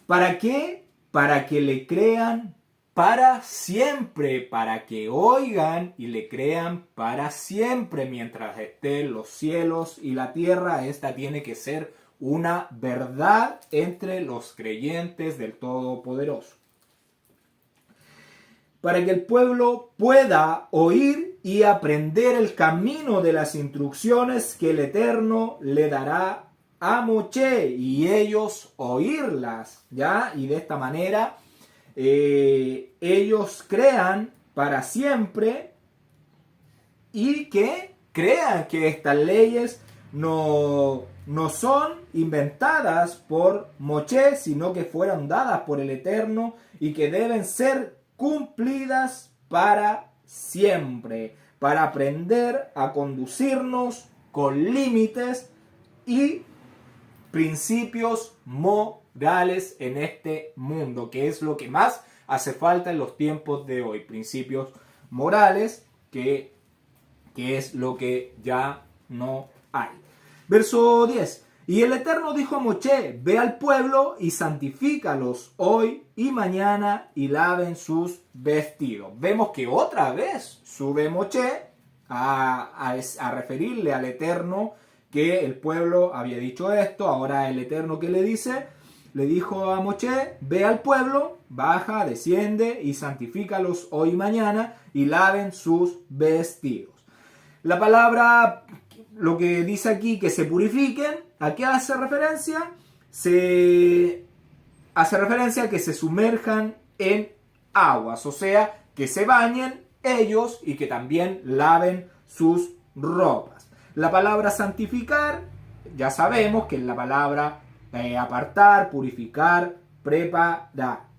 ¿Para qué? Para que le crean para siempre, para que oigan y le crean para siempre mientras estén los cielos y la tierra. Esta tiene que ser una verdad entre los creyentes del Todopoderoso. para que el pueblo pueda oír y aprender el camino de las instrucciones que el Eterno le dará a Moshe y ellos oírlas, ¿ya? Y de esta manera ellos crean para siempre y que crean que estas leyes no son inventadas por Moshe, sino que fueron dadas por el Eterno y que deben ser cumplidas para siempre, para aprender a conducirnos con límites y principios morales en este mundo, que es lo que más hace falta en los tiempos de hoy. Principios morales, que es lo que ya no hay. Verso 10. Y el Eterno dijo a Moshe: ve al pueblo y santifícalos hoy y mañana y laven sus vestidos. Vemos que otra vez sube Moshe a referirle al Eterno que el pueblo había dicho esto. Ahora el Eterno, ¿qué le dice? Le dijo a Moshe: ve al pueblo, baja, desciende y santifícalos hoy y mañana y laven sus vestidos. La palabra, lo que dice aquí, que se purifiquen, ¿a qué hace referencia? Se hace referencia a que se sumerjan en aguas, o sea, que se bañen ellos y que también laven sus ropas. La palabra santificar, ya sabemos que es la palabra apartar, purificar, preparar.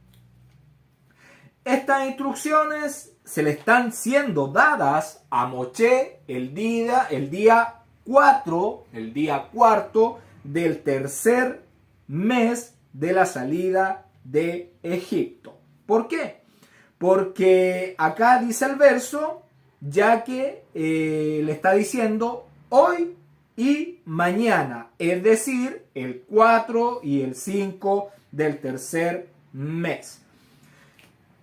Estas instrucciones se le están siendo dadas a Moshe el día 4, el día cuarto del tercer mes de la salida de Egipto. ¿Por qué? Porque acá dice el verso, ya que le está diciendo hoy y mañana, es decir, el 4 y el 5 del tercer mes.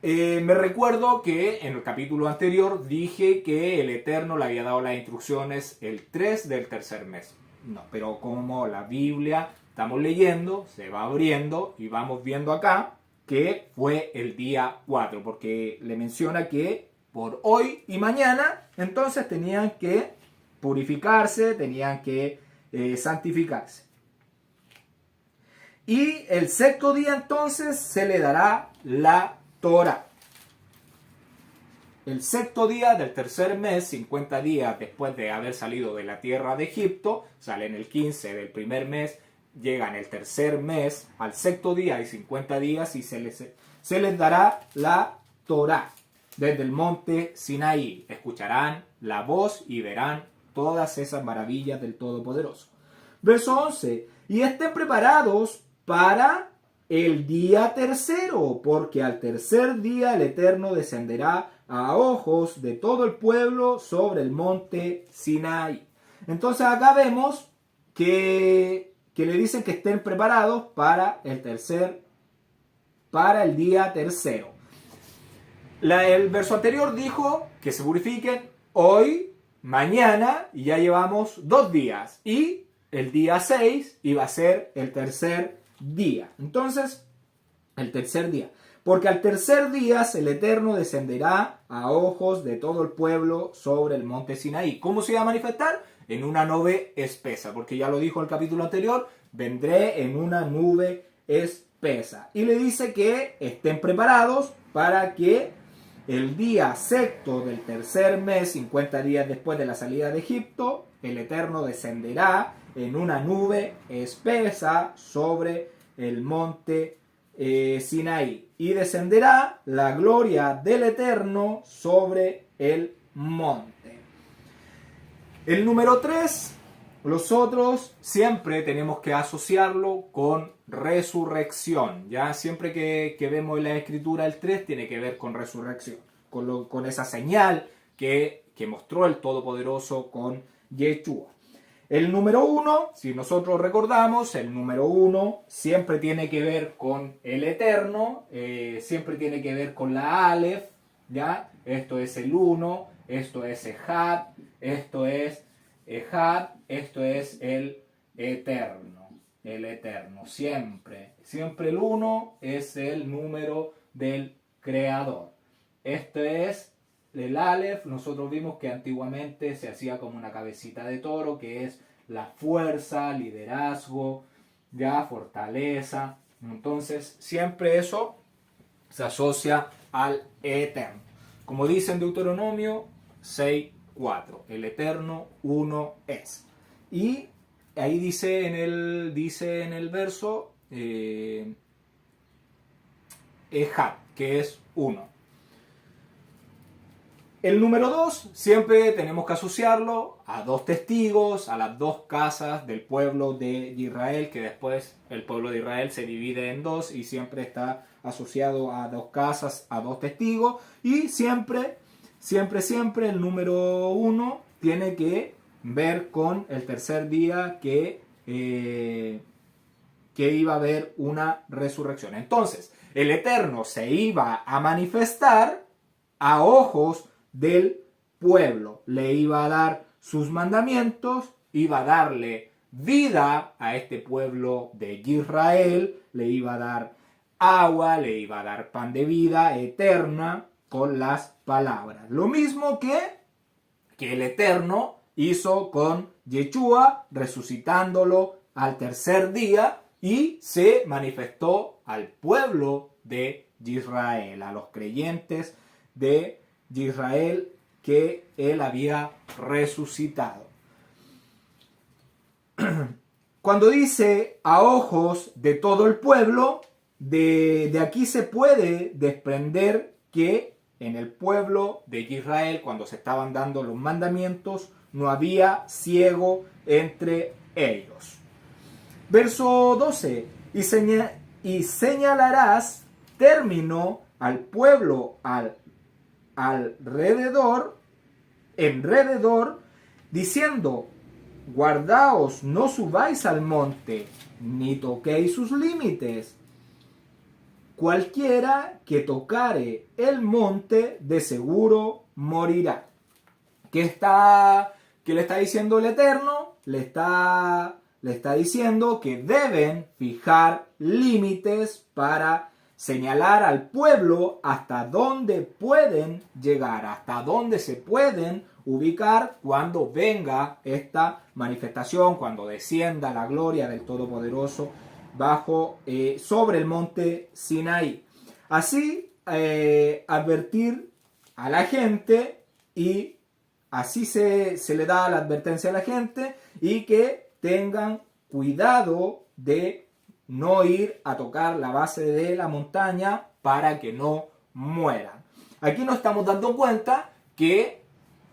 Me recuerdo que en el capítulo anterior dije que el Eterno le había dado las instrucciones el 3 del tercer mes. No, pero como la Biblia estamos leyendo, se va abriendo y vamos viendo acá que fue el día 4, porque le menciona que por hoy y mañana entonces tenían que purificarse, tenían que santificarse. Y el sexto día entonces se le dará la Torah. El sexto día del tercer mes, 50 días después de haber salido de la tierra de Egipto, salen el 15 del primer mes, llegan el tercer mes al sexto día y 50 días y se les dará la Torah desde el monte Sinaí. Escucharán la voz y verán todas esas maravillas del Todopoderoso. Verso 11. Y estén preparados para el día tercero, porque al tercer día el Eterno descenderá a ojos de todo el pueblo sobre el monte Sinaí. Entonces acá vemos que le dicen que estén preparados para el día tercero. El verso anterior dijo que se purifiquen hoy, mañana, y ya llevamos 2 días. Y el día 6 iba a ser el tercer día. Entonces, el tercer día. Porque al tercer día el Eterno descenderá a ojos de todo el pueblo sobre el monte Sinaí. ¿Cómo se va a manifestar? En una nube espesa. Porque ya lo dijo el capítulo anterior, vendré en una nube espesa. Y le dice que estén preparados para que el día sexto del tercer mes, 50 días después de la salida de Egipto, el Eterno descenderá en una nube espesa sobre el monte Sinaí. Y descenderá la gloria del Eterno sobre el monte. El número 3, nosotros siempre tenemos que asociarlo con resurrección. Ya siempre que vemos en la escritura el 3 tiene que ver con resurrección. Con esa señal que mostró el Todopoderoso con Yeshua. El número 1, si nosotros recordamos, el número 1 siempre tiene que ver con el Eterno, siempre tiene que ver con la Aleph, ¿ya? Esto es el 1, esto es Ejad, esto es Ejad, esto es el Eterno, siempre el 1 es el número del Creador. Este es el Aleph. Nosotros vimos que antiguamente se hacía como una cabecita de toro, que es la fuerza, liderazgo, ya, fortaleza. Entonces, siempre eso se asocia al Eterno. Como dice en Deuteronomio 6:4, el Eterno uno es. Y ahí dice en el verso Ejad, que es uno. El número 2 siempre tenemos que asociarlo a dos testigos, a las dos casas del pueblo de Israel, que después el pueblo de Israel se divide en dos y siempre está asociado a dos casas, a dos testigos. Y siempre el número 1 tiene que ver con el tercer día que iba a haber una resurrección. Entonces, el Eterno se iba a manifestar a ojos del pueblo, le iba a dar sus mandamientos, iba a darle vida a este pueblo de Israel, le iba a dar agua, le iba a dar pan de vida eterna con las palabras. Lo mismo que el Eterno hizo con Yeshua, resucitándolo al tercer día y se manifestó al pueblo de Israel, a los creyentes de Israel que él había resucitado. Cuando dice a ojos de todo el pueblo, de aquí se puede desprender que en el pueblo de Israel, cuando se estaban dando los mandamientos, no había ciego entre ellos. Verso 12, y señalarás término al pueblo alrededor, diciendo, guardaos, no subáis al monte, ni toquéis sus límites. Cualquiera que tocare el monte, de seguro morirá. ¿Qué le está diciendo el Eterno? Le está diciendo que deben fijar límites para señalar al pueblo hasta dónde pueden llegar, hasta dónde se pueden ubicar cuando venga esta manifestación, cuando descienda la gloria del Todopoderoso sobre el monte Sinaí. Así advertir a la gente, y así se le da la advertencia a la gente, y que tengan cuidado de no ir a tocar la base de la montaña para que no mueran. Aquí nos estamos dando cuenta que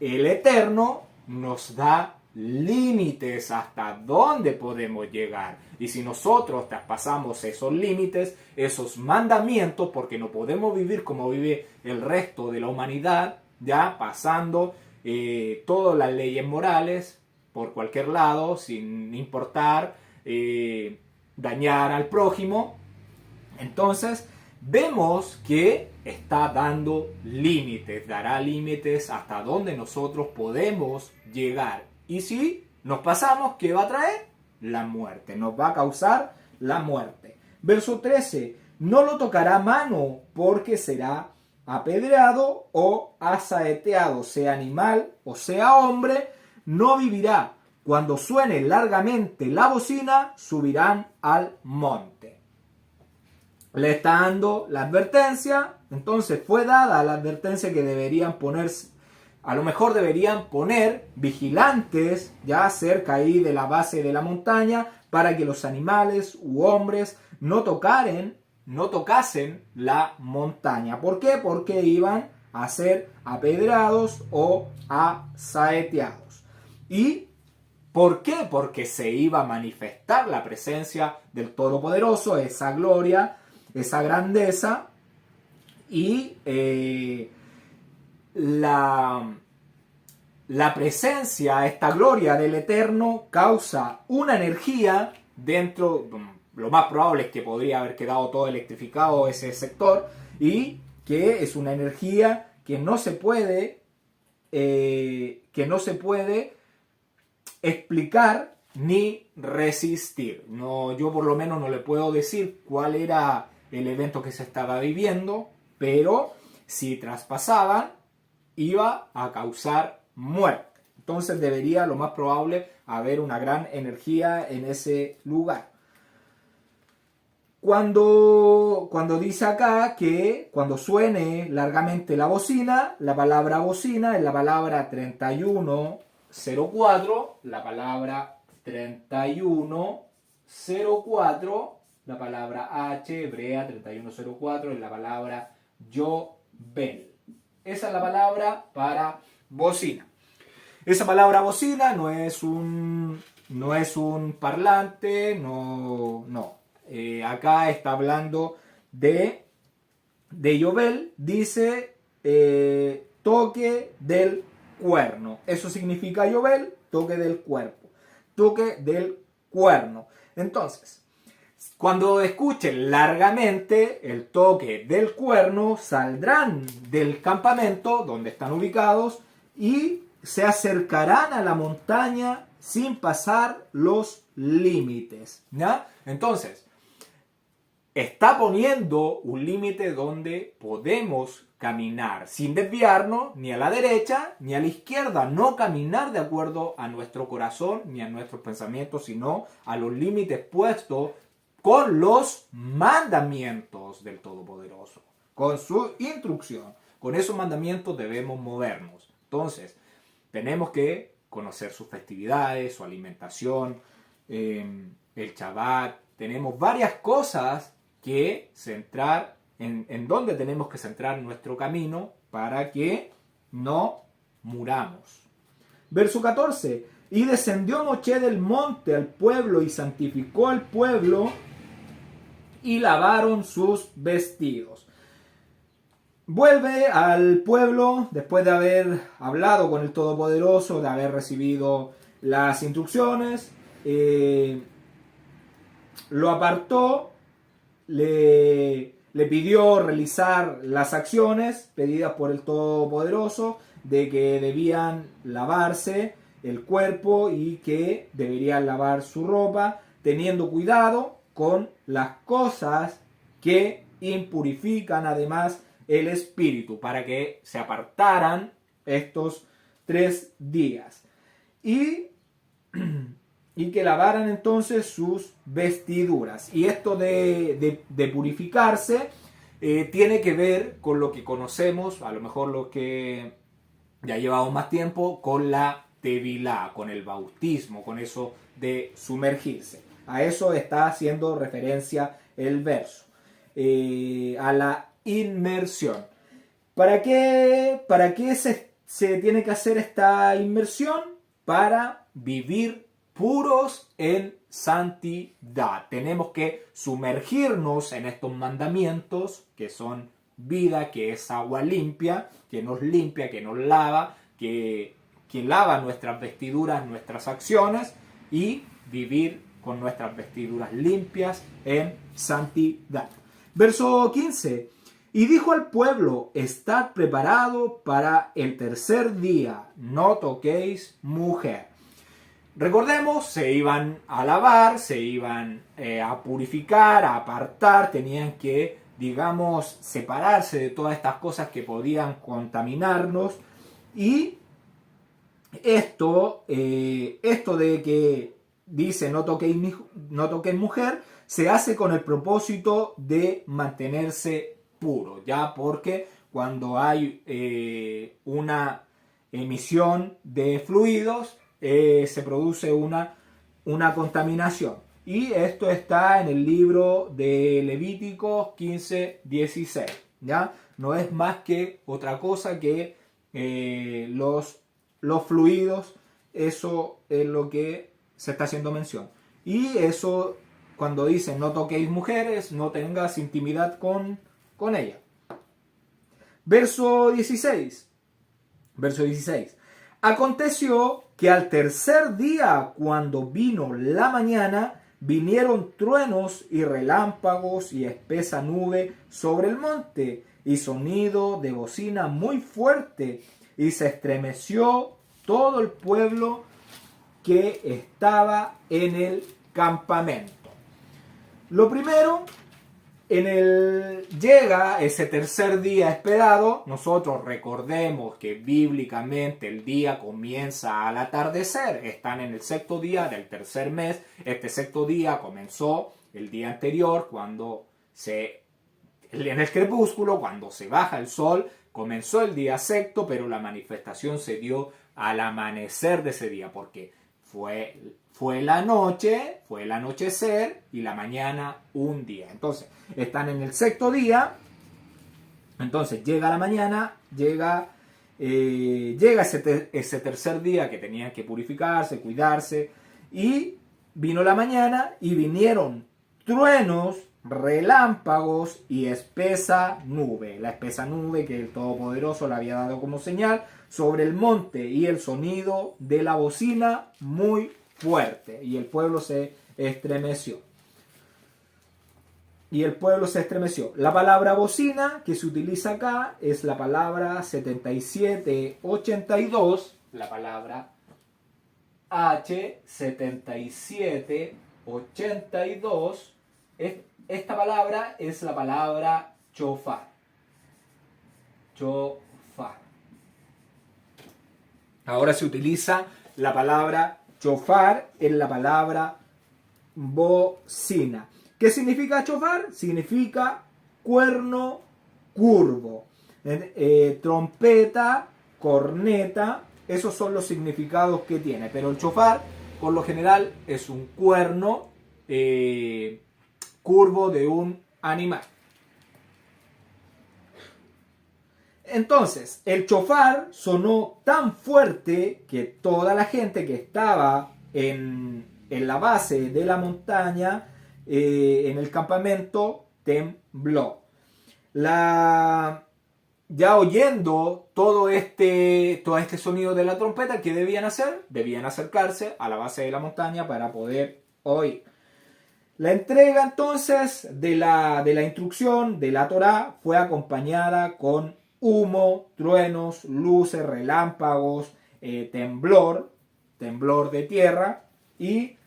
el Eterno nos da límites hasta dónde podemos llegar. Y si nosotros traspasamos esos límites, esos mandamientos, porque no podemos vivir como vive el resto de la humanidad, ya pasando todas las leyes morales por cualquier lado, sin importar dañar al prójimo. Entonces vemos que está dando límites, dará límites hasta donde nosotros podemos llegar. Y si nos pasamos, ¿qué va a traer? La muerte, nos va a causar la muerte. Verso 13, no lo tocará mano, porque será apedreado o asaeteado, sea animal o sea hombre, no vivirá. Cuando suene largamente la bocina, subirán al monte. Le está dando la advertencia. Entonces fue dada la advertencia que deberían ponerse. A lo mejor deberían poner vigilantes ya cerca ahí de la base de la montaña, para que los animales u hombres no tocasen la montaña. ¿Por qué? Porque iban a ser apedreados o asaeteados. ¿Y por qué? Porque se iba a manifestar la presencia del Todopoderoso, esa gloria, esa grandeza, y la presencia, esta gloria del Eterno causa una energía dentro. Lo más probable es que podría haber quedado todo electrificado ese sector, y que es una energía que no se puede explicar ni resistir. No, yo por lo menos no le puedo decir cuál era el evento que se estaba viviendo, pero si traspasaban, iba a causar muerte. Entonces debería, lo más probable, haber una gran energía en ese lugar. Cuando dice acá que cuando suene largamente la bocina, la palabra bocina es la palabra 3104, la palabra 3104, la palabra H hebrea 3104 es la palabra Yovel. Esa es la palabra para bocina. Esa palabra bocina no es un parlante, no. Acá está hablando de Yovel, dice toque del cuerno. Eso significa Yovel, toque del cuerpo, toque del cuerno. Entonces, cuando escuchen largamente el toque del cuerno, saldrán del campamento donde están ubicados y se acercarán a la montaña sin pasar los límites, ¿ya? Entonces, está poniendo un límite donde podemos caminar sin desviarnos ni a la derecha ni a la izquierda, no caminar de acuerdo a nuestro corazón ni a nuestros pensamientos, sino a los límites puestos con los mandamientos del Todopoderoso, con su instrucción. Con esos mandamientos debemos movernos. Entonces, tenemos que conocer sus festividades, su alimentación, el Shabbat. Tenemos varias cosas que centrar, en donde tenemos que centrar nuestro camino para que no muramos. Verso 14. Y descendió Moshe del monte al pueblo y santificó al pueblo y lavaron sus vestidos. Vuelve al pueblo después de haber hablado con el Todopoderoso, de haber recibido las instrucciones, lo apartó, le pidió realizar las acciones pedidas por el Todopoderoso, de que debían lavarse el cuerpo y que deberían lavar su ropa, teniendo cuidado con las cosas que impurifican además el espíritu, para que se apartaran estos 3 días. Y que lavaran entonces sus vestiduras. Y esto de purificarse tiene que ver con lo que conocemos, a lo mejor lo que ya llevamos más tiempo, con la tevilá, con el bautismo, con eso de sumergirse. A eso está haciendo referencia el verso, a la inmersión. ¿Para qué se tiene que hacer esta inmersión? Para vivir puros en santidad. Tenemos que sumergirnos en estos mandamientos que son vida, que es agua limpia, que nos lava, que lava nuestras vestiduras, nuestras acciones, y vivir con nuestras vestiduras limpias en santidad. Verso 15. Y dijo al pueblo: estad preparado para el tercer día, no toquéis mujer. Recordemos, se iban a lavar, se iban a purificar, a apartar, tenían que, digamos, separarse de todas estas cosas que podían contaminarnos. Y esto de que dice no toquéis mujer, se hace con el propósito de mantenerse puro, ya, porque cuando hay una emisión de fluidos, se produce una contaminación. Y esto está en el libro de Levíticos 15:16, ¿ya? No es más que otra cosa que los fluidos, eso es lo que se está haciendo mención. Y eso, cuando dicen no toquéis mujeres, no tengas intimidad con ella. Verso 16. Aconteció que al tercer día, cuando vino la mañana, vinieron truenos y relámpagos y espesa nube sobre el monte, y sonido de bocina muy fuerte, y se estremeció todo el pueblo que estaba en el campamento. Lo primero llega ese tercer día esperado. Nosotros recordemos que bíblicamente el día comienza al atardecer. Están en el sexto día del tercer mes. Este sexto día comenzó el día anterior, en el crepúsculo, cuando se baja el sol. Comenzó el día sexto, pero la manifestación se dio al amanecer de ese día, porque fue la noche, fue el anochecer y la mañana un día. Entonces, están en el sexto día. Entonces, llega la mañana, llega ese tercer día que tenían que purificarse, cuidarse. Y vino la mañana y vinieron truenos, relámpagos y espesa nube. La espesa nube que el Todopoderoso le había dado como señal sobre el monte, y el sonido de la bocina muy fuerte, y el pueblo se estremeció. La palabra bocina que se utiliza acá es la palabra 7782, la palabra H7782. Esta palabra es la palabra chofar. Ahora se utiliza la palabra chofar en la palabra bocina. ¿Qué significa chofar? Significa cuerno curvo. Trompeta, corneta, esos son los significados que tiene. Pero el chofar, por lo general, es un cuerno curvo de un animal. Entonces, el chofar sonó tan fuerte que toda la gente que estaba en la base de la montaña, en el campamento, tembló. Ya oyendo todo este sonido de la trompeta, ¿qué debían hacer? Debían acercarse a la base de la montaña para poder oír. La entrega entonces de la instrucción de la Torá fue acompañada con humo, truenos, luces, relámpagos, temblor de tierra. Y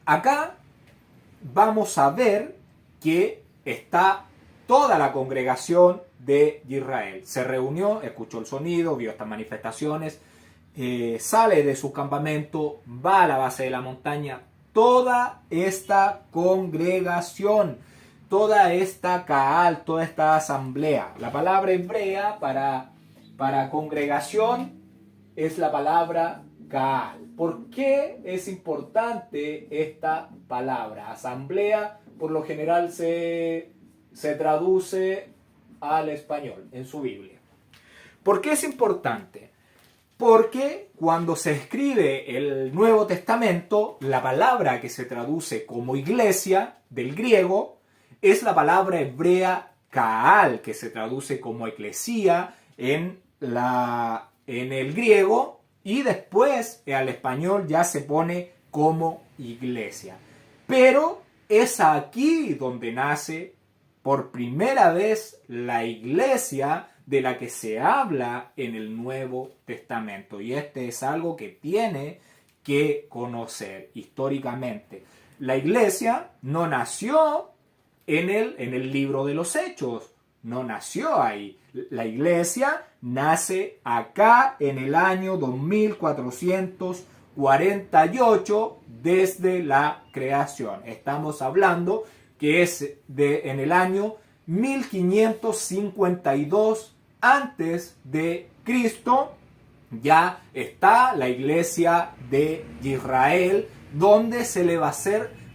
acá vamos a ver que está toda la congregación de Israel. Se reunió, escuchó el sonido, vio estas manifestaciones, sale de su campamento, va a la base de la montaña. Toda esta congregación, toda esta Kaal, toda esta asamblea. La palabra hebrea para congregación es la palabra Kaal. ¿Por qué es importante esta palabra? Asamblea por lo general se traduce al español en su Biblia. ¿Por qué es importante? Porque cuando se escribe el Nuevo Testamento, la palabra que se traduce como iglesia del griego es la palabra hebrea Kaal, que se traduce como eclesía en el griego, y después al español ya se pone como iglesia. Pero es aquí donde nace por primera vez la iglesia de la que se habla en el Nuevo Testamento. Y este es algo que tiene que conocer históricamente. La iglesia no nació en el libro de los Hechos, no nació ahí. La iglesia nace acá en el año 2448 desde la creación. Estamos hablando que es en el año 1552 antes de Cristo. Ya está la iglesia de Israel, donde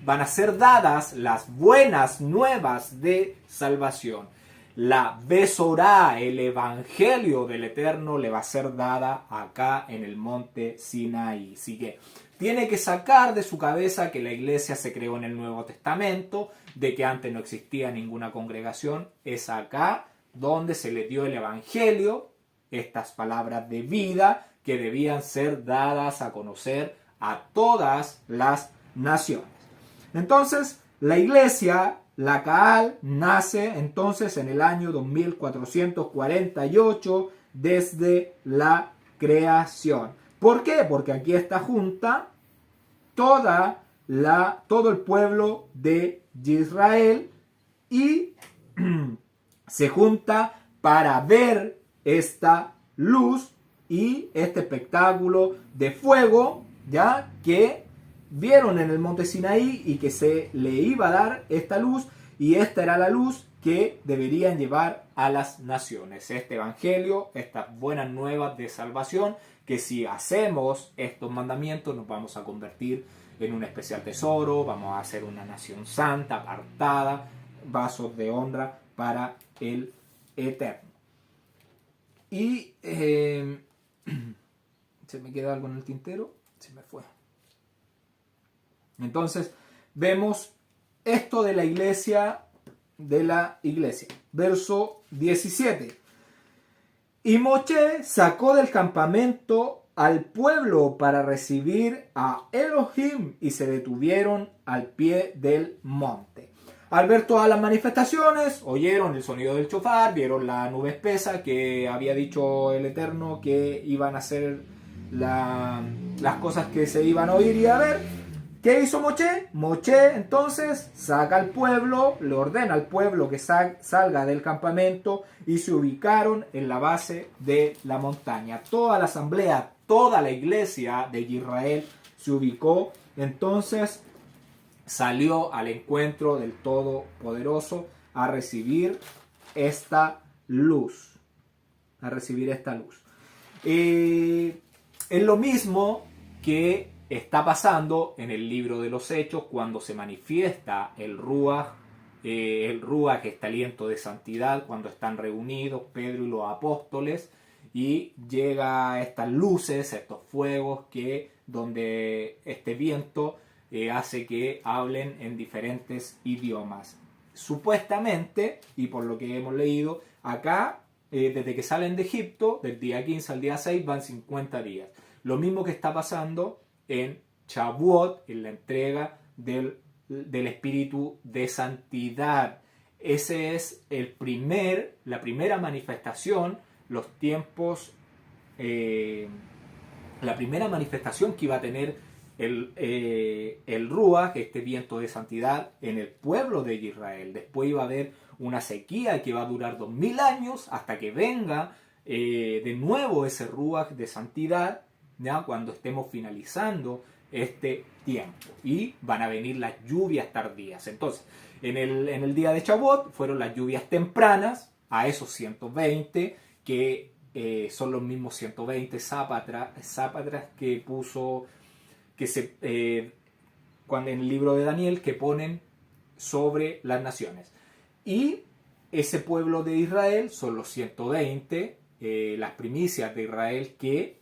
van a ser dadas las buenas nuevas de salvación. La Besorá, el evangelio del Eterno, le va a ser dada acá en el monte Sinaí. Así que tiene que sacar de su cabeza que la iglesia se creó en el Nuevo Testamento, de que antes no existía ninguna congregación. Es acá donde se le dio el evangelio, estas palabras de vida que debían ser dadas a conocer a todas las naciones. Entonces, la iglesia, la Kaal, nace entonces en el año 2448 desde la creación. ¿Por qué? Porque aquí está junta toda todo el pueblo de Israel y se junta para ver esta luz y este espectáculo de fuego, ya que vieron en el monte Sinaí y que se le iba a dar esta luz, y esta era la luz que deberían llevar a las naciones. Este evangelio, estas buenas nuevas de salvación, que si hacemos estos mandamientos nos vamos a convertir en un especial tesoro, vamos a ser una nación santa, apartada, vasos de honra para el Eterno. Y se me queda algo en el tintero, se me fue. Entonces vemos esto de la iglesia, verso 17. Y Moshe sacó del campamento al pueblo para recibir a Elohim y se detuvieron al pie del monte. Al ver todas las manifestaciones, oyeron el sonido del shofar, vieron la nube espesa que había dicho el Eterno que iban a ser las cosas que se iban a oír y a ver. ¿Qué hizo Moshe? Moshe entonces saca al pueblo, le ordena al pueblo que salga del campamento y se ubicaron en la base de la montaña. Toda la asamblea, toda la iglesia de Israel se ubicó. Entonces salió al encuentro del Todopoderoso a recibir esta luz. Es lo mismo que está pasando en el libro de los Hechos cuando se manifiesta el Ruach, que es aliento de santidad, cuando están reunidos Pedro y los apóstoles y llega estas luces, estos fuegos donde este viento hace que hablen en diferentes idiomas. Supuestamente, y por lo que hemos leído, acá, desde que salen de Egipto, del día 15 al día 6, van 50 días. Lo mismo que está pasando en Shavuot, en la entrega del Espíritu de Santidad. Ese es la primera manifestación, los tiempos, la primera manifestación que iba a tener el Ruach, este viento de santidad, en el pueblo de Israel. Después iba a haber una sequía que va a durar 2000 años hasta que venga de nuevo ese Ruach de santidad, ¿ya? Cuando estemos finalizando este tiempo. Y van a venir las lluvias tardías. Entonces, en el día de Shavuot fueron las lluvias tempranas, a esos 120, que son los mismos 120 zápatras que puso... cuando en el libro de Daniel, que ponen sobre las naciones. Y ese pueblo de Israel son los 120, las primicias de Israel que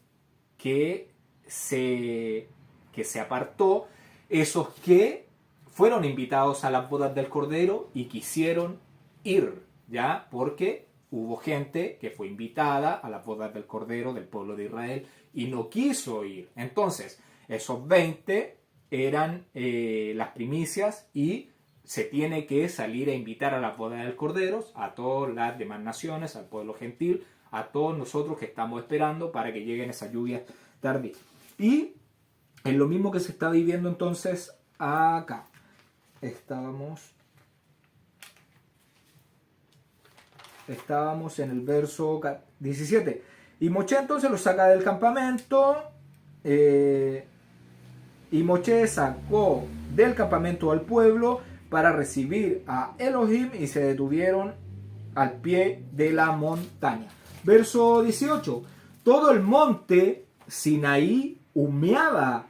se apartó, esos que fueron invitados a las bodas del Cordero y quisieron ir, ¿ya? Porque hubo gente que fue invitada a las bodas del Cordero del pueblo de Israel y no quiso ir. Entonces, esos 20 eran las primicias y se tiene que salir a invitar a las bodas del Cordero a todas las demás naciones, al pueblo gentil, a todos nosotros que estamos esperando para que lleguen esas lluvias tardías. Y es lo mismo que se está viviendo entonces acá. Estábamos en el verso 17. Y Moshe entonces lo saca del campamento. Y Moshe sacó del campamento al pueblo para recibir a Elohim y se detuvieron al pie de la montaña. Verso 18. Todo el monte Sinaí humeaba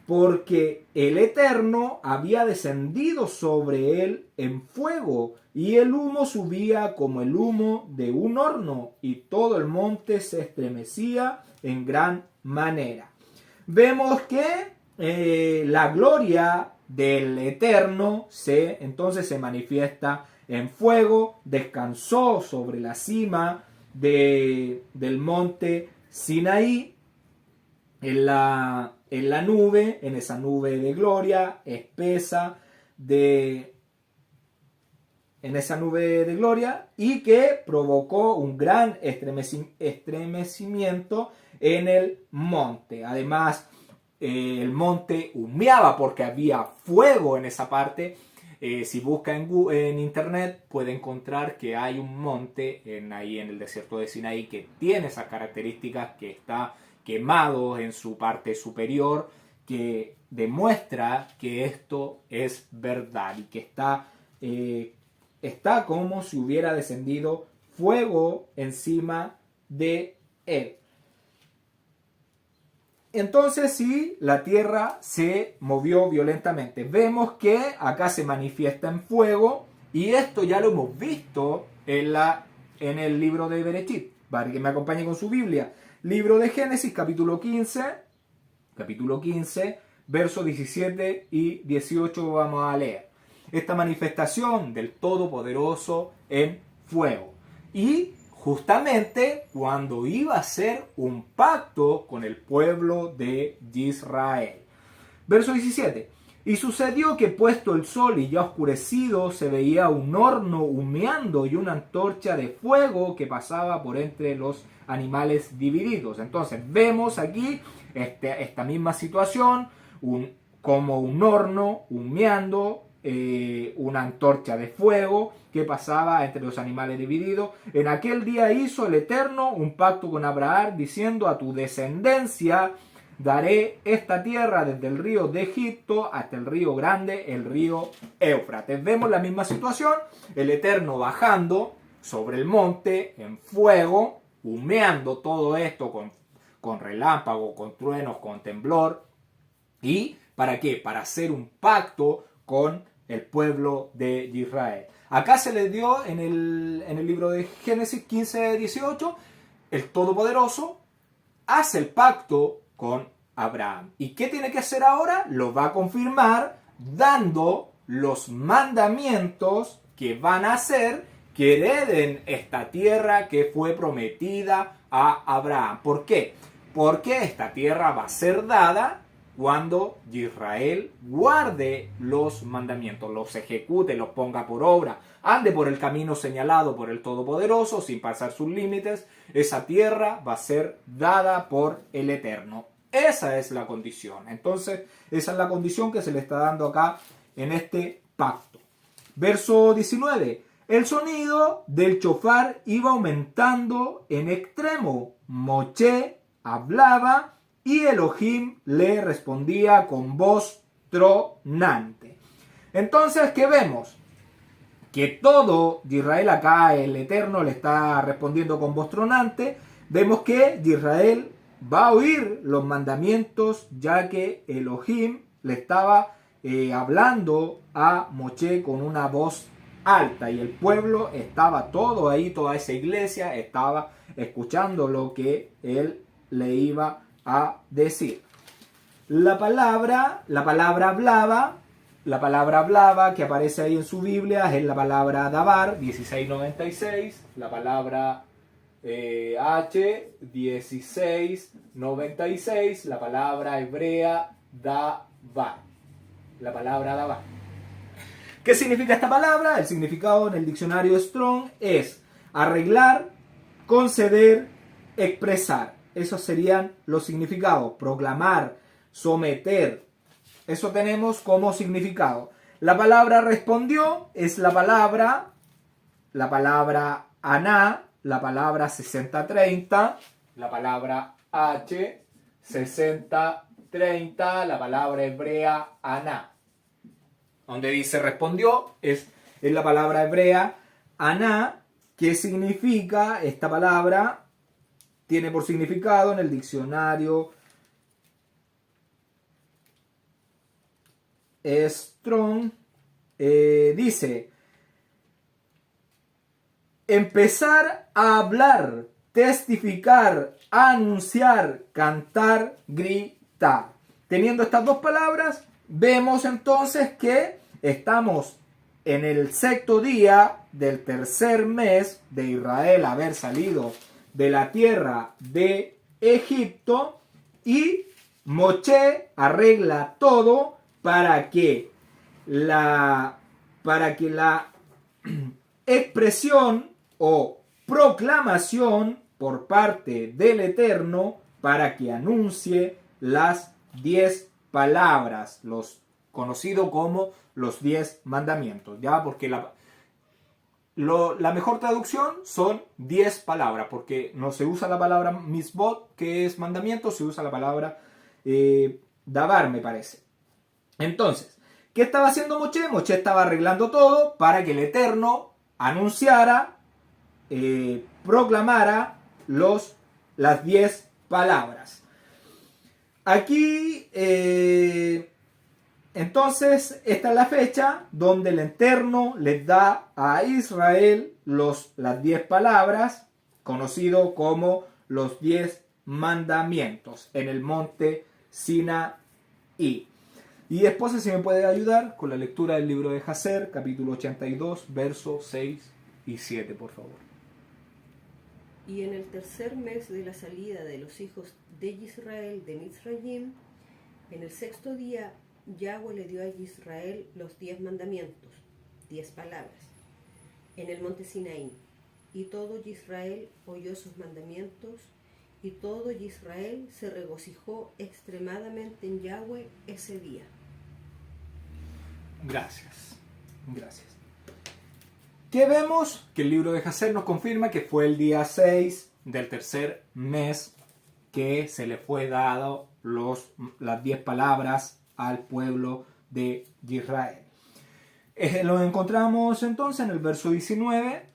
porque el Eterno había descendido sobre él en fuego y el humo subía como el humo de un horno y todo el monte se estremecía en gran manera. Vemos que la gloria del Eterno entonces se manifiesta en fuego, descansó sobre la cima del monte Sinaí, en la nube, en esa nube de gloria espesa, en esa nube de gloria, y que provocó un gran estremecimiento en el monte. Además, el monte humeaba porque había fuego en esa parte. Si busca en internet puede encontrar que hay un monte ahí en el desierto de Sinaí que tiene esas características, que está quemado en su parte superior, que demuestra que esto es verdad y que está como si hubiera descendido fuego encima de él. Entonces sí, la tierra se movió violentamente. Vemos que acá se manifiesta en fuego, y esto ya lo hemos visto en el libro de Bereshit. Para que me acompañe con su Biblia. Libro de Génesis, capítulo 15, versos 17 y 18 vamos a leer. Esta manifestación del Todopoderoso en fuego. Y justamente cuando iba a hacer un pacto con el pueblo de Israel. Verso 17. Y sucedió que puesto el sol y ya oscurecido, se veía un horno humeando y una antorcha de fuego que pasaba por entre los animales divididos. Entonces vemos aquí esta misma situación, como un horno humeando, una antorcha de fuego que pasaba entre los animales divididos. En aquel día hizo el Eterno un pacto con Abraham, diciendo: a tu descendencia daré esta tierra desde el río de Egipto hasta el río grande, el río Éufrates. Vemos la misma situación, el Eterno bajando sobre el monte en fuego, humeando todo esto con relámpago, con truenos, con temblor. ¿Y para qué? Para hacer un pacto con el pueblo de Israel. Acá se le dio en el libro de Génesis 15, 18, el Todopoderoso hace el pacto con Abraham. ¿Y qué tiene que hacer ahora? Lo va a confirmar dando los mandamientos que van a hacer que hereden esta tierra que fue prometida a Abraham. ¿Por qué? Porque esta tierra va a ser dada cuando Israel guarde los mandamientos, los ejecute, los ponga por obra, ande por el camino señalado por el Todopoderoso sin pasar sus límites. Esa tierra va a ser dada por el Eterno. Esa es la condición. Entonces, esa es la condición que se le está dando acá en este pacto. Verso 19. El sonido del chofar iba aumentando en extremo. Moshe hablaba y Elohim le respondía con voz tronante. Entonces, ¿qué vemos? Que todo Israel acá, el Eterno, le está respondiendo con voz tronante. Vemos que Israel va a oír los mandamientos, ya que Elohim le estaba hablando a Moshe con una voz alta, y el pueblo estaba todo ahí, toda esa iglesia estaba escuchando lo que él le iba a decir. La palabra hablaba que aparece ahí en su Biblia es la palabra dabar 1696, la palabra H 1696, la palabra hebrea davar. La palabra davar. ¿Qué significa esta palabra? El significado en el diccionario Strong es arreglar, conceder, expresar. Esos serían los significados. Proclamar, someter. Eso tenemos como significado. La palabra respondió es la palabra aná, la palabra 6030, la palabra H 6030, la palabra hebrea aná. Donde dice respondió es la palabra hebrea aná. ¿Qué significa esta palabra? Tiene por significado en el diccionario Strong, dice: empezar a hablar, testificar, anunciar, cantar, gritar. Teniendo estas dos palabras, vemos entonces que estamos en el sexto día del tercer mes de Israel haber salido de la tierra de Egipto, y Moshe arregla todo para que la expresión o proclamación por parte del Eterno, para que anuncie las 10 palabras, los conocido como los 10 mandamientos, ¿ya? Porque la mejor traducción son 10 palabras, porque no se usa la palabra misbot, que es mandamiento, se usa la palabra dabar, me parece. Entonces, ¿qué estaba haciendo Moshe? Moshe estaba arreglando todo para que el Eterno anunciara, proclamara las 10 palabras. Aquí, entonces, esta es la fecha donde el Eterno les da a Israel las 10 palabras, conocido como los 10 mandamientos, en el monte Sinaí. Y esposa, si me puede ayudar con la lectura del libro de Jacer, capítulo 82, versos 6 y 7, por favor. Y en el tercer mes de la salida de los hijos de Israel de Mizraim, en el sexto día, Yahweh le dio a Israel los 10 mandamientos, 10 palabras, en el monte Sinaí. Y todo Israel oyó sus mandamientos, y todo Israel se regocijó extremadamente en Yahweh ese día. Gracias. ¿Qué vemos? Que el libro de Jacer nos confirma que fue el día 6 del tercer mes que se le fue dado las 10 palabras al pueblo de Israel. Lo encontramos entonces en el verso 19.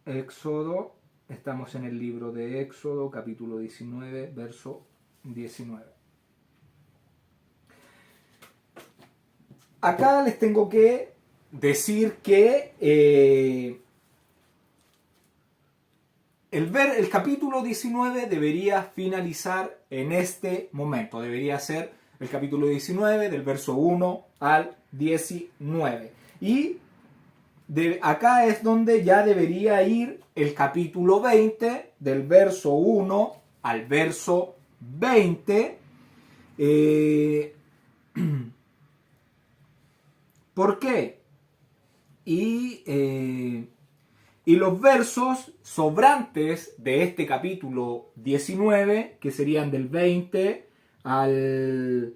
Éxodo, estamos en el libro de Éxodo, capítulo 19, verso 19. Acá les tengo que decir que el capítulo 19 debería finalizar en este momento. Debería ser el capítulo 19 del verso 1 al 19. Y acá es donde ya debería ir el capítulo 20 del verso 1 al verso 20. ¿Por qué? Y los versos sobrantes de este capítulo 19, que serían del 20 al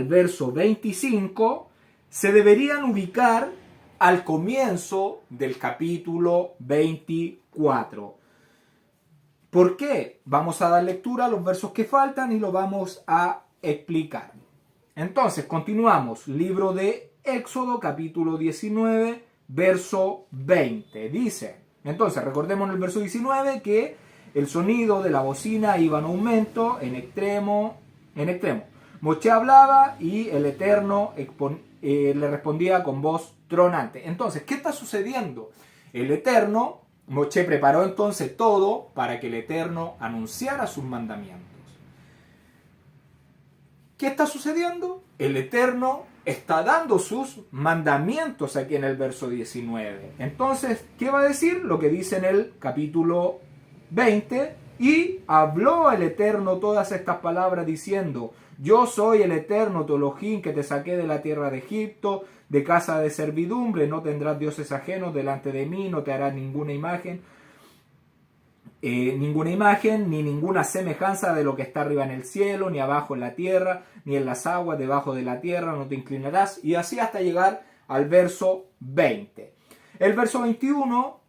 verso 25, se deberían ubicar al comienzo del capítulo 24. ¿Por qué? Vamos a dar lectura a los versos que faltan y lo vamos a explicar. Entonces, continuamos. Libro de Éxodo, capítulo 19, verso 20. Dice, entonces, recordemos en el verso 19 que el sonido de la bocina iba en aumento, en extremo. Moshe hablaba y el Eterno le respondía con voz tronante. Entonces, ¿qué está sucediendo? El Eterno, Moshe preparó entonces todo para que el Eterno anunciara sus mandamientos. ¿Qué está sucediendo? El Eterno está dando sus mandamientos aquí en el verso 19. Entonces, ¿qué va a decir? Lo que dice en el capítulo 20. Y habló el Eterno todas estas palabras diciendo: yo soy el Eterno, tu Elohim, que te saqué de la tierra de Egipto, de casa de servidumbre. No tendrás dioses ajenos delante de mí, no te harás ninguna imagen, ni ninguna semejanza de lo que está arriba en el cielo, ni abajo en la tierra, ni en las aguas debajo de la tierra, no te inclinarás. Y así hasta llegar al verso 20. El verso 21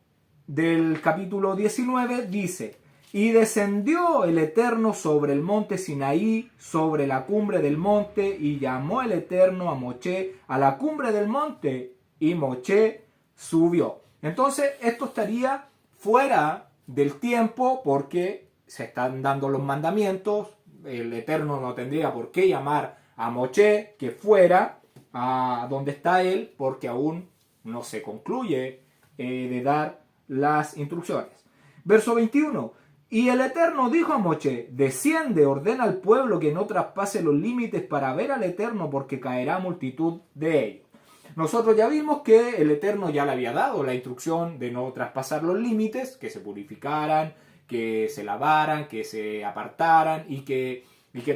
del capítulo 19 dice: y descendió el Eterno sobre el monte Sinaí, sobre la cumbre del monte, y llamó el Eterno a Moshe a la cumbre del monte, y Moshe subió. Entonces, esto estaría fuera del tiempo porque se están dando los mandamientos. El Eterno no tendría por qué llamar a Moshe que fuera a donde está él, porque aún no se concluye de dar las instrucciones. Verso 21. Y el Eterno dijo a Moshe: desciende, ordena al pueblo que no traspase los límites para ver al Eterno, porque caerá multitud de ellos. Nosotros ya vimos que el Eterno ya le había dado la instrucción de no traspasar los límites, que se purificaran, que se lavaran, que se apartaran y que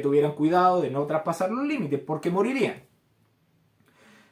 tuvieran cuidado de no traspasar los límites, porque morirían.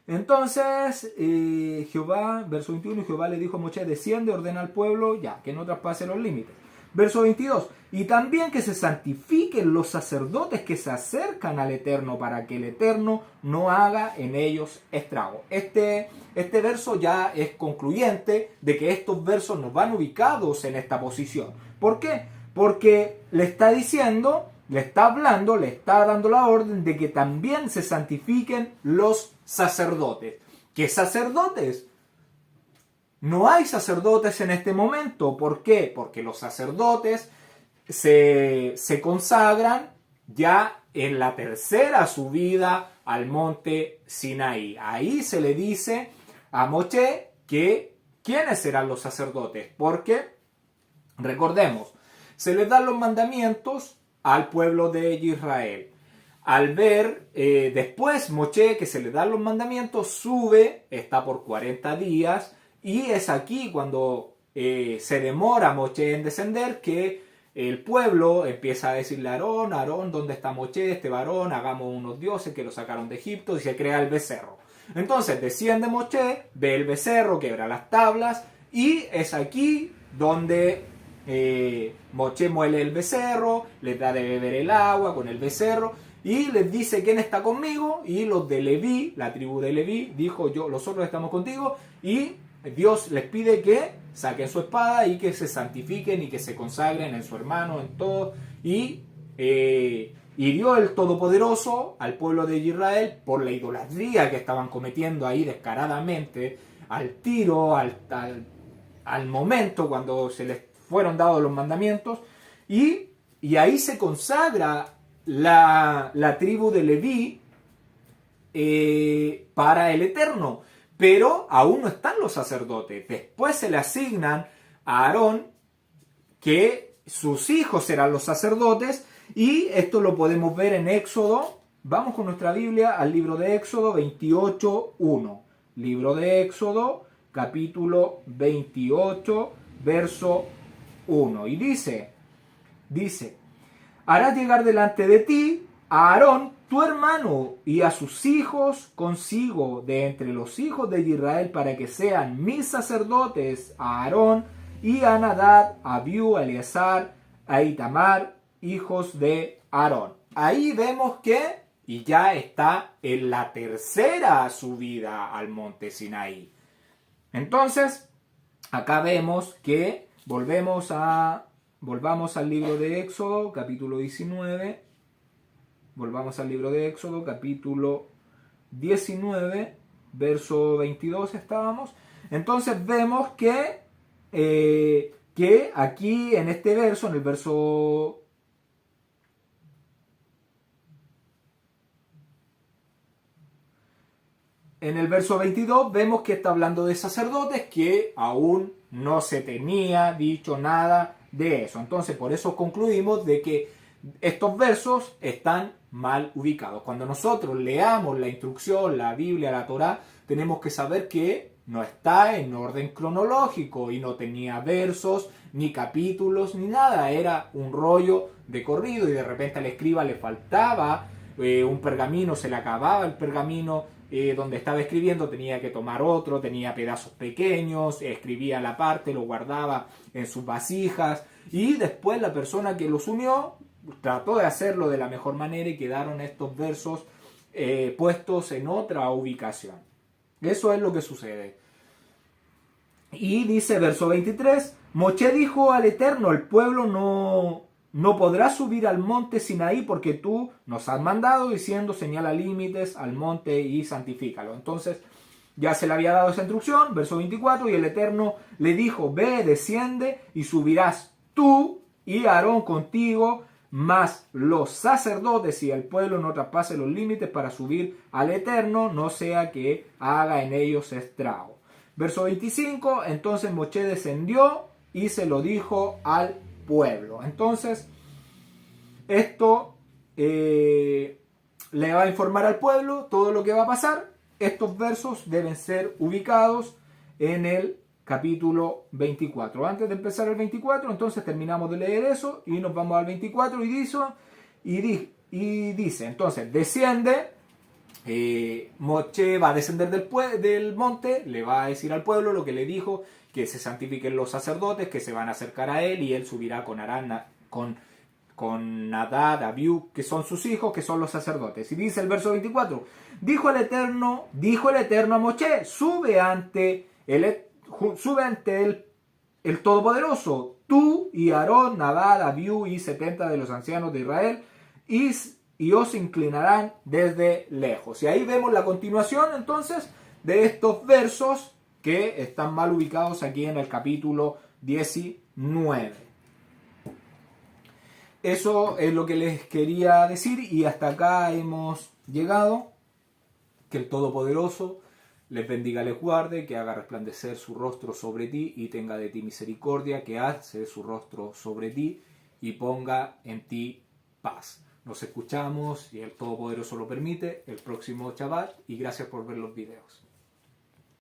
Entonces, Jehová, verso 21, Jehová le dijo a Moshe: desciende, ordena al pueblo, ya, que no traspase los límites. Verso 22. Y también que se santifiquen los sacerdotes que se acercan al Eterno para que el Eterno no haga en ellos estrago. Este verso ya es concluyente de que estos versos nos van ubicados en esta posición. ¿Por qué? Porque le está diciendo, le está hablando, le está dando la orden de que también se santifiquen los sacerdotes. ¿Qué sacerdotes? No hay sacerdotes en este momento. ¿Por qué? Porque los sacerdotes se consagran ya en la tercera subida al monte Sinaí. Ahí se le dice a Moshe que quiénes serán los sacerdotes. Porque, recordemos, se les dan los mandamientos al pueblo de Israel. Al ver, después Moshe, que se le dan los mandamientos, sube, está por 40 días, y es aquí cuando se demora Moshe en descender que el pueblo empieza a decirle a Aarón, Aarón, ¿dónde está Moshe, este varón? Hagamos unos dioses que lo sacaron de Egipto, y se crea el becerro. Entonces desciende Moshe, ve el becerro, quebra las tablas, y es aquí donde Moshe muele el becerro, les da de beber el agua con el becerro, y les dice quién está conmigo, y los de Leví, la tribu de Leví, dijo nosotros estamos contigo, y Dios les pide que saquen su espada y que se santifiquen y que se consagren en su hermano, en todo, y hirió el Todopoderoso al pueblo de Israel por la idolatría que estaban cometiendo ahí descaradamente, al tiro, al momento cuando se les fueron dados los mandamientos, y ahí se consagra la tribu de Leví para el Eterno. Pero aún no están los sacerdotes. Después se le asignan a Aarón, que sus hijos serán los sacerdotes, y esto lo podemos ver en Éxodo. Vamos con nuestra Biblia al libro de Éxodo 28:1. Libro de Éxodo, capítulo 28, verso 1. Y dice, harás llegar delante de ti a Aarón, tu hermano, y a sus hijos consigo de entre los hijos de Israel, para que sean mis sacerdotes, a Aarón y a Nadab, a Abiú, a Eleazar, a Itamar, hijos de Aarón. Ahí vemos que, y ya está en la tercera subida al monte Sinaí. Entonces, acá vemos que volvamos al libro de Éxodo, capítulo 19. Volvamos al libro de Éxodo, capítulo 19, verso 22 estábamos. Entonces vemos que aquí en este verso, en el verso 22, vemos que está hablando de sacerdotes, que aún no se tenía dicho nada de eso. Entonces por eso concluimos de que estos versos están mal ubicados. Cuando nosotros leamos la instrucción, la Biblia, la Torá, tenemos que saber que no está en orden cronológico y no tenía versos, ni capítulos, ni nada. Era un rollo de corrido y de repente al escriba le faltaba un pergamino, se le acababa el pergamino donde estaba escribiendo, tenía que tomar otro, tenía pedazos pequeños, escribía la parte, lo guardaba en sus vasijas, y después la persona que los unió trató de hacerlo de la mejor manera y quedaron estos versos puestos en otra ubicación. Eso es lo que sucede. Y dice verso 23, Moshe dijo al Eterno, el pueblo no podrá subir al monte Sinaí porque tú nos has mandado diciendo señala límites al monte y santifícalo. Entonces ya se le había dado esa instrucción, verso 24, y el Eterno le dijo, ve, desciende y subirás tú y Aarón contigo, mas los sacerdotes y el pueblo no traspase los límites para subir al Eterno, no sea que haga en ellos estrago. Verso 25, entonces Moshe descendió y se lo dijo al pueblo. Entonces, esto le va a informar al pueblo todo lo que va a pasar. Estos versos deben ser ubicados en el capítulo 24. Antes de empezar el 24, entonces terminamos de leer eso y nos vamos al 24 y dice, entonces desciende, Moshe va a descender del monte, le va a decir al pueblo lo que le dijo, que se santifiquen los sacerdotes que se van a acercar a él, y él subirá con Arán, con Nadab, Abiú, que son sus hijos, que son los sacerdotes. Y dice el verso 24, dijo el Eterno a Moshe, sube ante el Todopoderoso, tú y Aarón, Nadab, Abiú y 70 de los ancianos de Israel, y os inclinarán desde lejos. Y ahí vemos la continuación entonces de estos versos que están mal ubicados aquí en el capítulo 19. Eso es lo que les quería decir, y hasta acá hemos llegado. Que el Todopoderoso les bendiga, les guarde, que haga resplandecer su rostro sobre ti y tenga de ti misericordia, que alce su rostro sobre ti y ponga en ti paz. Nos escuchamos, si el Todopoderoso lo permite, el próximo Shabbat, y gracias por ver los videos.